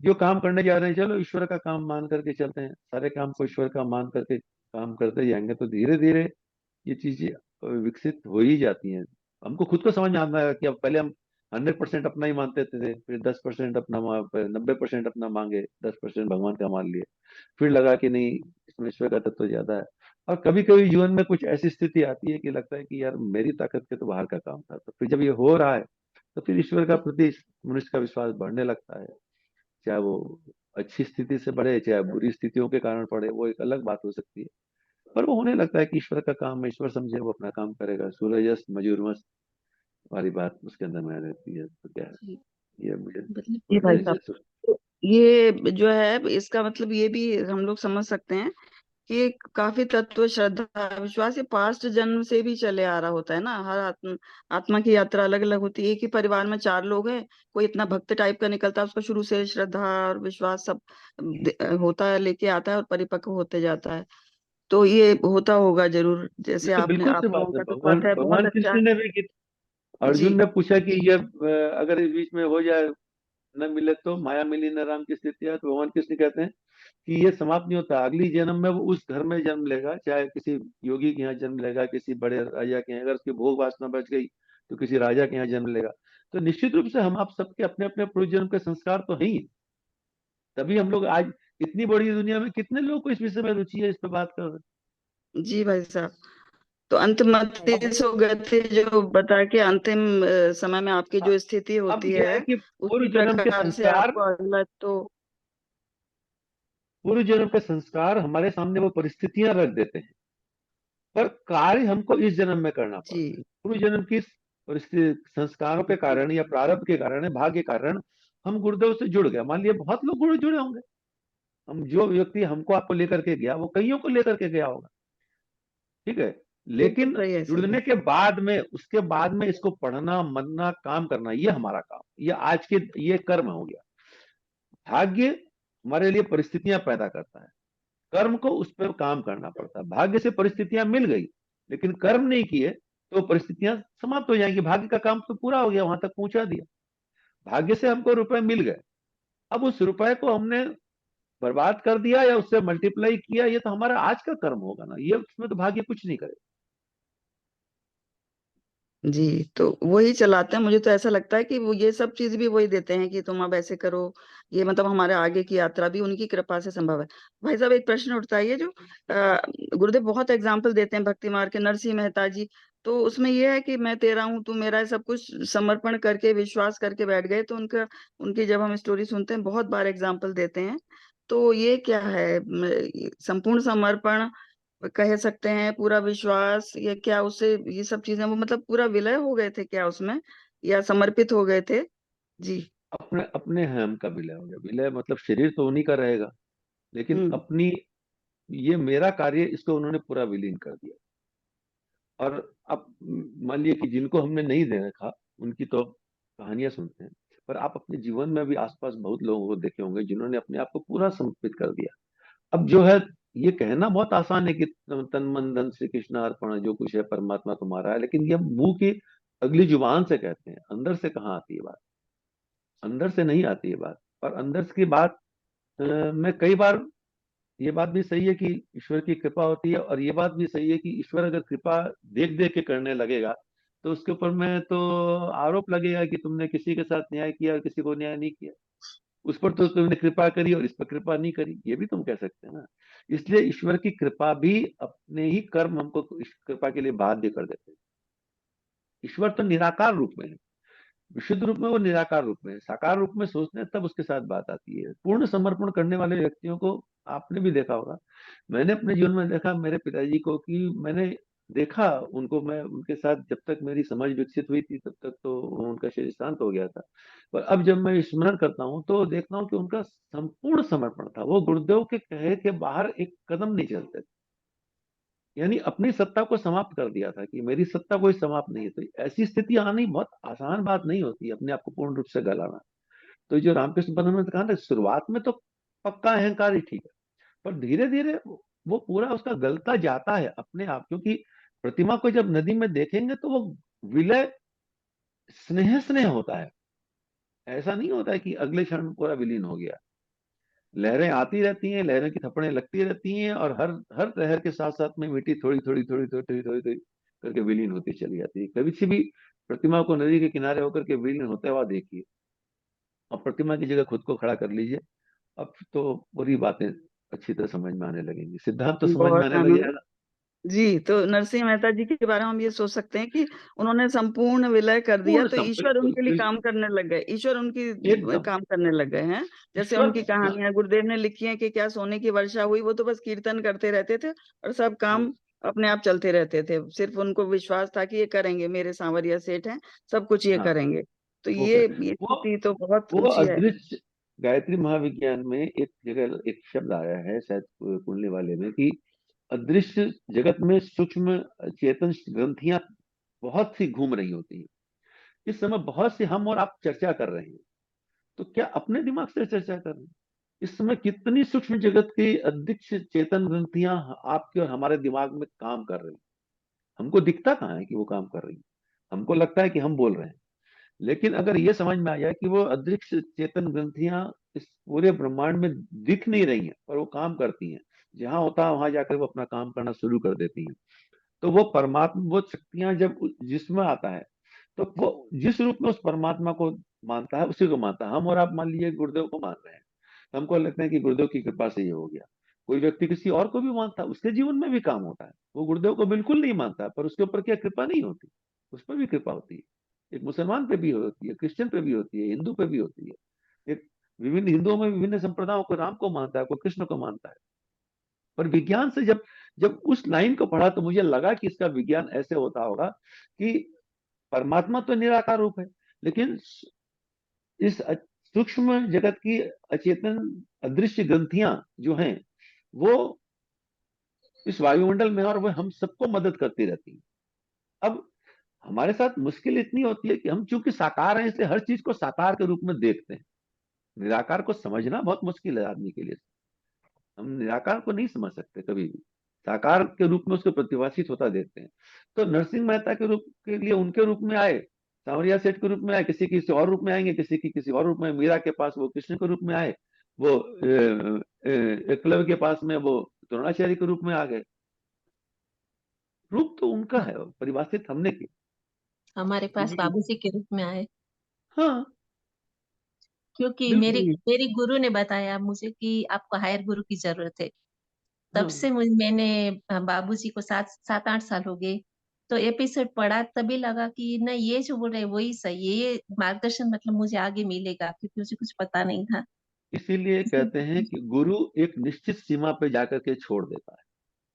[SPEAKER 2] जो काम करने जा रहे हैं, चलो ईश्वर का काम मान करके चलते हैं, सारे काम को ईश्वर का मान करके काम करते जाएंगे, तो धीरे धीरे ये चीजें विकसित हो ही जाती हैं। हमको खुद को समझ में आता है कि अब पहले हम 100% अपना ही मानते थे, फिर 10% अपना 90% अपना मांगे, 10% भगवान का मान लिए, फिर लगा कि नहीं, इसमें ईश्वर का तत्व ज्यादा है। और कभी कभी जीवन में कुछ ऐसी स्थिति आती है कि लगता है कि यार मेरी ताकत के तो बाहर का काम था, तो फिर जब ये हो रहा है तो फिर ईश्वर का प्रति मनुष्य का विश्वास बढ़ने लगता है। चाहे वो अच्छी स्थिति से बढ़े, चाहे बुरी स्थितियों के कारण पड़े, वो एक अलग बात हो सकती है। पर वो होने लगता है कि ईश्वर का काम है, ईश्वर समझे वो अपना काम करेगा, सूरज अस्त मजूर मस्त वाली बात उसके अंदर में रहती है, तो क्या है,
[SPEAKER 3] जी,
[SPEAKER 2] ये मुझे
[SPEAKER 3] मतलब
[SPEAKER 4] जी भाई
[SPEAKER 2] मेरे
[SPEAKER 4] साहब,
[SPEAKER 2] से
[SPEAKER 4] तो ये जो है इसका मतलब ये भी हम लोग समझ सकते हैं कि एक काफी तत्व श्रद्धा विश्वास ये पास्ट जन्म से भी चले आ रहा होता है ना। हर आत्मा की यात्रा अलग अलग होती है। एक ही परिवार में 4 लोग हैं, कोई इतना भक्त टाइप का निकलता है, उसका शुरू से श्रद्धा और विश्वास सब होता है, लेके आता है और परिपक्व होते जाता है। तो ये होता होगा जरूर,
[SPEAKER 2] ये
[SPEAKER 4] जैसे
[SPEAKER 2] तो
[SPEAKER 4] आपने
[SPEAKER 2] बिल्कुल सी
[SPEAKER 4] आप
[SPEAKER 2] बात
[SPEAKER 4] लोगों
[SPEAKER 2] है।
[SPEAKER 4] का जो
[SPEAKER 2] भगवान
[SPEAKER 4] पथ है बहुत
[SPEAKER 2] भगवान
[SPEAKER 4] अच्छा
[SPEAKER 2] कृष्ण
[SPEAKER 4] है।
[SPEAKER 2] ने भी की। अर्जुन
[SPEAKER 4] जी
[SPEAKER 2] ने पूछा कि ये अगर इस बीच में हो जाए, न मिले तो माया मिली न राम की स्थिति है, तो भगवान कृष्ण कहते हैं कि ये समाप्त नहीं होता, अगली जन्म में वो उस घर में जन्म लेगा, चाहे किसी योगी के यहाँ जन्म लेगा, किसी बड़े राजा के यहाँ, अगर उसकी भोग वासना बच गई तो किसी राजा के यहाँ जन्म लेगा। तो निश्चित रूप से हम आप सबके अपने अपने पूर्व जन्म के संस्कार तो हैं ही, तभी हम लोग आज इतनी बड़ी दुनिया में कितने लोग को इस विषय में रुचि है, इस पे बात कर रहे
[SPEAKER 4] जी भाई साहब, तो अंत मत
[SPEAKER 2] हैं। अब
[SPEAKER 4] हो गए थे जो बता के अंतिम समय में आपकी जो स्थिति
[SPEAKER 2] अब
[SPEAKER 4] होती
[SPEAKER 2] यह है
[SPEAKER 4] है
[SPEAKER 2] कि
[SPEAKER 4] उसी
[SPEAKER 2] पूर्व जन्म के
[SPEAKER 4] प्रकार से
[SPEAKER 2] संस्कार,
[SPEAKER 4] आपको अगला तो।
[SPEAKER 2] पूर्व जन्म के संस्कार हमारे सामने वो परिस्थितियां रख देते हैं, पर कार्य हमको इस जन्म में करना पड़ता है।
[SPEAKER 4] जी
[SPEAKER 2] पूर्व जन्म की परिस्थिति संस्कारों के कारण या प्रारब्ध के कारण या भाग्य के कारण हम गुरुदेव से जुड़ गए। मान लिया बहुत लोग गुरु जुड़े होंगे, हम जो व्यक्ति हमको आपको लेकर के गया वो कईयों को लेकर के गया होगा, ठीक है।
[SPEAKER 4] बिल्कुल
[SPEAKER 2] लेकिन
[SPEAKER 4] सही है, सही है।
[SPEAKER 2] जुड़ने के बाद में, उसके बाद में इसको पढ़ना, मनना, काम करना, ये हमारा काम, ये आज के ये कर्म हो गया। भाग्य हमारे लिए परिस्थितियां पैदा करता है, कर्म को उस पर काम करना पड़ता है। भाग्य से परिस्थितियां मिल गई लेकिन कर्म नहीं किए तो परिस्थितियां समाप्त हो जाएंगी। भाग्य का काम तो पूरा हो गया, वहां तक पहुंचा दिया। भाग्य से हमको रुपए मिल गए, अब उस रुपए को हमने बर्बाद कर दिया या उससे मल्टीप्लाई किया, ये तो हमारा आज का कर्म होगा ना, ये उसमें तो भाग्य कुछ नहीं करे।
[SPEAKER 4] जी, तो वही चलाते हैं। मुझे तो ऐसा लगता है कि वो ये सब चीज भी वही देते हैं कि तुम अब ऐसे करो। ये मतलब हमारे आगे की यात्रा भी उनकी कृपा से संभव है। भाई साहब, एक प्रश्न उठता है, ये जो गुरुदेव बहुत एग्जाम्पल देते हैं भक्ति मार्ग के, नरसिंह मेहता जी, तो उसमें ये है कि मैं तेरा हूँ तू मेरा है, सब कुछ समर्पण करके विश्वास करके बैठ गए। तो उनका, उनकी जब हम स्टोरी सुनते हैं बहुत बार एग्जाम्पल देते हैं। तो ये क्या है, संपूर्ण समर्पण कह सकते हैं, पूरा विश्वास, ये क्या उससे ये सब चीजें वो मतलब पूरा विलय हो गए थे क्या उसमें, या समर्पित हो गए थे? जी।
[SPEAKER 2] अपने अपने हम का विलय हो गया। विलय मतलब शरीर तो उन्हीं का रहेगा, लेकिन
[SPEAKER 4] हम्म।
[SPEAKER 2] अपनी, ये मेरा कार्य, इसको उन्होंने पूरा विलीन कर दिया। और अब मान लिया कि जिनको हमने नहीं दे रखा, उनकी तो कहानियां सुनते हैं, पर आप अपने जीवन में भी आसपास बहुत लोगों को देखे होंगे जिन्होंने अपने आप को पूरा समर्पित कर दिया। अब जो है, ये कहना बहुत आसान है कि तन मन धन श्री कृष्ण अर्पण, जो कुछ है परमात्मा तुम्हारा है, लेकिन ये मुंह की अगली जुबान से कहते हैं, अंदर से कहाँ आती है बात, अंदर से नहीं आती है बात। और अंदर की बात में कई बार ये बात भी सही है कि ईश्वर की कृपा होती है, और ये बात भी सही है कि ईश्वर अगर कृपा देख देख के करने लगेगा तो उसके ऊपर में तो आरोप लगेगा कि तुमने किसी के साथ न्याय किया और किसी को न्याय नहीं किया। उस पर तो तुमने कृपा करी और इस पर कृपा नहीं करी, ये भी तुम कह सकते हैं ना। इसलिए ईश्वर की कृपा भी, अपने ही कर्म हमको इस कृपा के लिए बाध्य कर देते हैं। ईश्वर तो निराकार रूप में है, विशुद्ध रूप में वो निराकार रूप में है, साकार रूप में सोचते हैं तब उसके साथ बात आती है। पूर्ण समर्पण करने वाले व्यक्तियों को आपने भी देखा होगा, मैंने अपने जीवन में देखा मेरे पिताजी को, कि मैंने देखा उनको, मैं उनके साथ जब तक मेरी समझ विकसित हुई थी तब तक तो उनका शरीर शांत हो गया था, पर अब जब मैं स्मरण करता हूँ तो देखता हूँ कि उनका संपूर्ण समर्पण था। वो गुरुदेव के कहे के बाहर एक कदम नहीं चलते थे, यानी अपनी सत्ता को समाप्त कर दिया था कि मेरी सत्ता कोई समाप्त नहीं है। तो ऐसी स्थिति आनी बहुत आसान बात नहीं होती, अपने आप को पूर्ण रूप से गलाना। तो जो रामकृष्ण परमहंस ने कहा ना, शुरुआत में तो पक्का अहंकार ही ठीक है, पर धीरे धीरे वो पूरा उसका गलता जाता है अपने आप, क्योंकि प्रतिमा को जब नदी में देखेंगे तो वो विलय स्नेह स्नेह होता है, ऐसा नहीं होता है कि अगले क्षण पूरा विलीन हो गया। लहरें आती रहती हैं, लहरों की थप्पड़ें लगती रहती हैं, और हर हर लहर के साथ साथ में मिट्टी थोड़ी थोड़ी थोड़ी थोड़ी थोड़ी थोड़ी थोड़ी करके विलीन होती चली जाती है। कभी से भी प्रतिमा को नदी के किनारे होकर के विलीन होता हुआ देखिए, और प्रतिमा की जगह खुद को खड़ा कर लीजिए, अब तो पूरी बातें अच्छी तरह समझ में आने लगेंगी, सिद्धांत तो समझ में
[SPEAKER 4] बहुत
[SPEAKER 2] आने लग
[SPEAKER 4] आनंद।
[SPEAKER 2] जाएगा।
[SPEAKER 4] जी, तो नरसिंह मेहता जी के बारे में हम ये सोच सकते हैं कि उन्होंने संपूर्ण विलय कर दिया, तो ईश्वर
[SPEAKER 2] बिल्कुल
[SPEAKER 4] उनके लिए
[SPEAKER 2] बिल्कुल
[SPEAKER 4] काम करने लग गए, ईश्वर उनकी
[SPEAKER 2] एकदम।
[SPEAKER 4] काम करने लग गए हैं। जैसे
[SPEAKER 2] ईश्वर,
[SPEAKER 4] उनकी
[SPEAKER 2] हाँ,
[SPEAKER 4] कहानियां गुरुदेव ने लिखी हैं कि क्या सोने की वर्षा हुई, वो तो बस कीर्तन करते रहते थे और सब
[SPEAKER 2] हाँ,
[SPEAKER 4] काम अपने आप चलते रहते थे। सिर्फ उनको विश्वास था कि ये करेंगे, मेरे सांवरिया सेठ हैं, सब कुछ ये
[SPEAKER 2] हाँ,
[SPEAKER 4] करेंगे। तो
[SPEAKER 2] वो कर
[SPEAKER 4] ये
[SPEAKER 2] वो
[SPEAKER 4] स्थिति तो बहुत
[SPEAKER 2] वो
[SPEAKER 4] ऊंची है।
[SPEAKER 2] अदृश्य गायत्री महाविज्ञान में एक जगह एक शब्द आया है शायद कुंडली वाले में, कि अदृश्य जगत में सूक्ष्म चेतन ग्रंथियां बहुत सी घूम रही होती हैं। इस समय बहुत सी हम और आप चर्चा कर रहे हैं, तो क्या अपने दिमाग से चर्चा कर रहे हैं? इस समय कितनी सूक्ष्म जगत की अदृश्य चेतन ग्रंथियां आपके और हमारे दिमाग में काम कर रही हैं। हमको दिखता कहाँ है कि वो काम कर रही है, हमको लगता है कि हम बोल रहे हैं। लेकिन अगर ये समझ में आ जाए कि वो अदृश्य चेतन ग्रंथियां इस पूरे ब्रह्मांड में दिख नहीं रही हैं, पर वो काम करती हैं, जहां होता है वहां जाकर वो अपना काम करना शुरू कर देती हैं। तो वो परमात्मा, वो शक्तियां जब जिसमें आता है, तो वो जिस रूप में उस परमात्मा को मानता है उसी को मानता है। हम और आप मान लीजिए गुरुदेव को मान रहे हैं, तो हमको लगता है कि गुरुदेव की कृपा से ये हो गया। कोई व्यक्ति किसी और को भी मानता है, उसके जीवन में भी काम होता है। वो गुरुदेव को बिल्कुल नहीं मानता, पर उसके ऊपर क्या कृपा नहीं होती? उस पर भी कृपा होती है। एक मुसलमान पे भी होती है, क्रिश्चियन पे भी होती है, हिंदू पे भी होती है। एक विभिन्न हिंदुओं में विभिन्न संप्रदायों को, राम को मानता है, कोई कृष्ण को मानता है। पर विज्ञान से जब जब उस लाइन को पढ़ा तो मुझे लगा कि इसका विज्ञान ऐसे होता होगा कि परमात्मा तो निराकार रूप है, लेकिन इस सूक्ष्म जगत की अचेतन अदृश्य ग्रंथियां जो हैं, वो इस वायुमंडल में, और वो हम सबको मदद करती रहती हैं। अब हमारे साथ मुश्किल इतनी होती है कि हम चूंकि साकार हैं, इसलिए हर चीज को साकार के रूप में देखते हैं। निराकार को समझना बहुत मुश्किल है आदमी के लिए। हम निराकार को नहीं समझ सकते कभी भी, साकार के रूप में उसको प्रतिभाषित होता देखते हैं। तो नरसिंह मेहता के रूप के लिए उनके रूप में आए, सांवरिया सेठ के रूप में आए, किसी किसी और रूप में आएंगे, किसी की किसी और रूप में, मीरा के पास वो कृष्ण के रूप में आए, वो एकलव्य के पास में वो द्रोणाचार्य के रूप में आ गए। रूप तो उनका है, परिभाषित हमने की।
[SPEAKER 3] हमारे पास
[SPEAKER 4] जी
[SPEAKER 3] बाबूजी के रूप में आए,
[SPEAKER 2] हाँ,
[SPEAKER 3] क्योंकि मेरे
[SPEAKER 2] बिल्कुल।
[SPEAKER 4] जी
[SPEAKER 3] मेरी गुरु ने बताया मुझे कि आपको हायर गुरु की जरूरत है। तब
[SPEAKER 2] हाँ,
[SPEAKER 3] से मैंने बाबूजी को 7-8 साल हो गए, तो एपिसोड पढ़ा तभी लगा कि नहीं, ये जो बोल रहे हैं वही सही है, ये मार्गदर्शन मतलब मुझे आगे मिलेगा, क्योंकि मुझे कुछ पता नहीं था।
[SPEAKER 2] इसीलिए कहते हैं कि गुरु एक निश्चित सीमा पे जाकर के छोड़ देता है,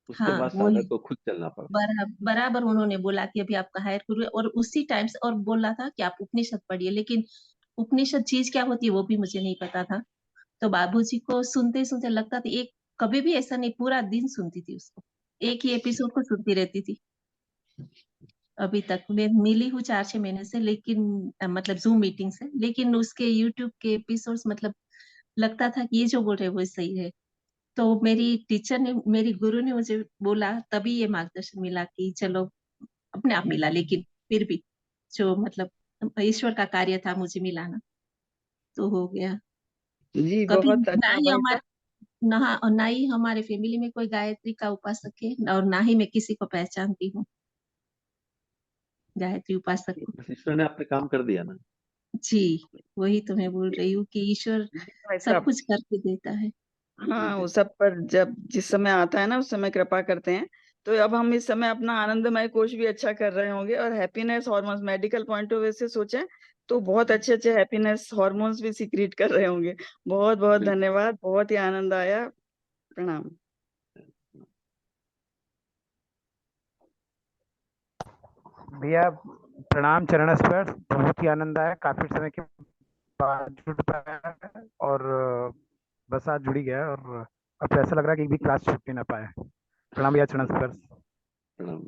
[SPEAKER 2] उसके
[SPEAKER 3] हाँ,
[SPEAKER 2] बाद
[SPEAKER 3] वही
[SPEAKER 2] साधक को खुद चलना पड़ता है।
[SPEAKER 3] बराबर उन्होंने बोला कि अभी आपका हायर गुरु है, और उसी टाइम से और बोला था कि आप उपनिषद पढ़िए, लेकिन उपनिषद चीज क्या होती है वो भी मुझे नहीं पता था। तो बाबूजी को सुनते सुनते लगता था, एक कभी भी ऐसा नहीं, पूरा दिन सुनती थी उसको, एक ही एपिसोड को सुनती रहती थी। अभी तक मैं मिली हूँ 4-6 महीने से, लेकिन मतलब जूम मीटिंग से, लेकिन उसके यूट्यूब के एपिसोड्स मतलब लगता था कि ये जो बोल रहे हैं वो सही है। तो मेरी टीचर ने, मेरी गुरु ने मुझे बोला, तभी ये मार्गदर्शन मिला कि चलो, अपने आप मिला, लेकिन फिर भी जो मतलब ईश्वर का कार्य था मुझे मिलाना, तो हो गया।
[SPEAKER 4] जी
[SPEAKER 3] कभी
[SPEAKER 4] बहुत
[SPEAKER 3] ना
[SPEAKER 4] अच्छा
[SPEAKER 3] ही
[SPEAKER 4] भाई
[SPEAKER 3] हमारे
[SPEAKER 4] साहब।
[SPEAKER 3] ना ही हमारे फैमिली में कोई गायत्री का उपासक है, और ना ही मैं किसी को पहचानती हूँ गायत्री उपासक को।
[SPEAKER 2] बस ईश्वर ने अपने काम कर दिया ना।
[SPEAKER 3] जी, वही तो मैं बोल रही हूँ कि ईश्वर
[SPEAKER 4] जी भाई
[SPEAKER 3] सब
[SPEAKER 4] साहब।
[SPEAKER 3] कुछ करके देता है।
[SPEAKER 4] हाँ, वो
[SPEAKER 2] बिल्कुल।
[SPEAKER 4] सब पर जब जिस समय आता है ना उस समय कृपा करते हैं। तो अब हम इस समय अपना आनंदमय कोश भी अच्छा कर रहे होंगे, और happiness hormones medical point of view से सोचें तो बहुत अच्छे अच्छे हैप्पीनेस हार्मोन्स भी सीक्रेट कर रहे होंगे। बहुत बहुत
[SPEAKER 2] बिल्कुल।
[SPEAKER 4] धन्यवाद, बहुत ही आनंद आया। प्रणाम।
[SPEAKER 6] भैया प्रणाम चरण स्पर्श, बहुत ही आनंद आया, काफी समय के बाद जुड़ पाया और बस आज जुड़ ही गया और अब तो ऐसा लग रहा है कि एक भी क्लास छूट ही ना पाए। प्रणाम भैया चरण स्पर्श।
[SPEAKER 2] प्रणाम।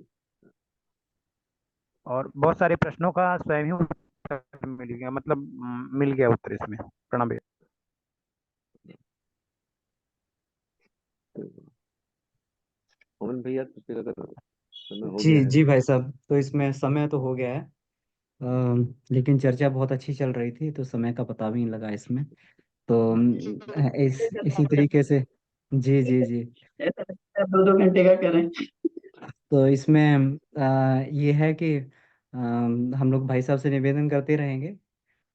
[SPEAKER 6] और बहुत सारे प्रश्नों का स्वयं ही उत्तर मिल गया, मतलब मिल गया उत्तर इसमें। प्रणाम भैया।
[SPEAKER 2] मोहन भैया तो फिर अगर समय हो
[SPEAKER 1] जी
[SPEAKER 2] गया है
[SPEAKER 1] जी भाई साहब, तो इसमें समय तो हो गया है। लेकिन चर्चा बहुत अच्छी चल रही थी तो समय का पता भी नहीं लगा इसमें। तो इसी तरीके से जी जी जी।
[SPEAKER 4] ऐसा लगता है 2-2 घंटे का करें।
[SPEAKER 1] तो इसमें ये है कि हम लोग भाई साहब से निवेदन करते रहेंगे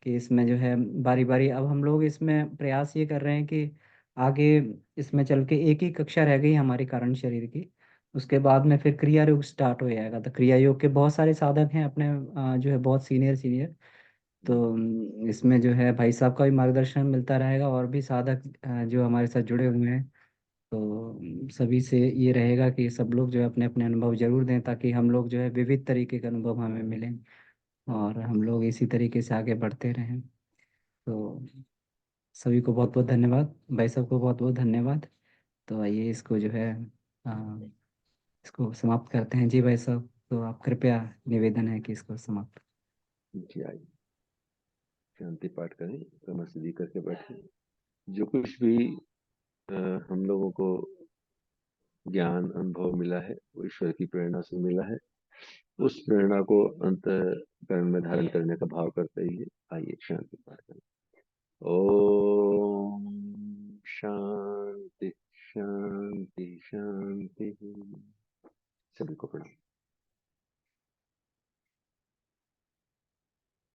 [SPEAKER 1] कि इसमें जो है बारी बारी, अब हम लोग इसमें प्रयास ये कर रहे हैं कि आगे इसमें चल के एक ही कक्षा रह गई हमारी कारण शरीर की, उसके बाद में फिर क्रिया योग स्टार्ट हो जाएगा। तो क्रिया योग के बहुत सारे साधक हैं अपने, जो है बहुत सीनियर सीनियर। तो इसमें जो है भाई साहब का भी मार्गदर्शन मिलता रहेगा और भी साधक जो हमारे साथ जुड़े हुए हैं। तो सभी से ये रहेगा कि सब लोग जो है अपने अपने अनुभव जरूर दें, ताकि हम लोग जो है विविध तरीके के अनुभव हमें मिलें और हम लोग इसी तरीके से आगे बढ़ते रहें। तो सभी को बहुत बहुत धन्यवाद, भाई साहब को बहुत बहुत धन्यवाद। तो आइए इसको जो है आ, इसको समाप्त करते हैं। जी भाई साहब, तो आप कृपया निवेदन है कि इसको समाप्त।
[SPEAKER 2] जी आइए, शांति पाठ करें, कमर सीधी करके बैठे। जो कुछ भी हम लोगों को ज्ञान अनुभव मिला है वो ईश्वर की प्रेरणा से मिला है। उस प्रेरणा को अंतःकरण में धारण करने का भाव करते ही आइए शांति पाठ करें। ओम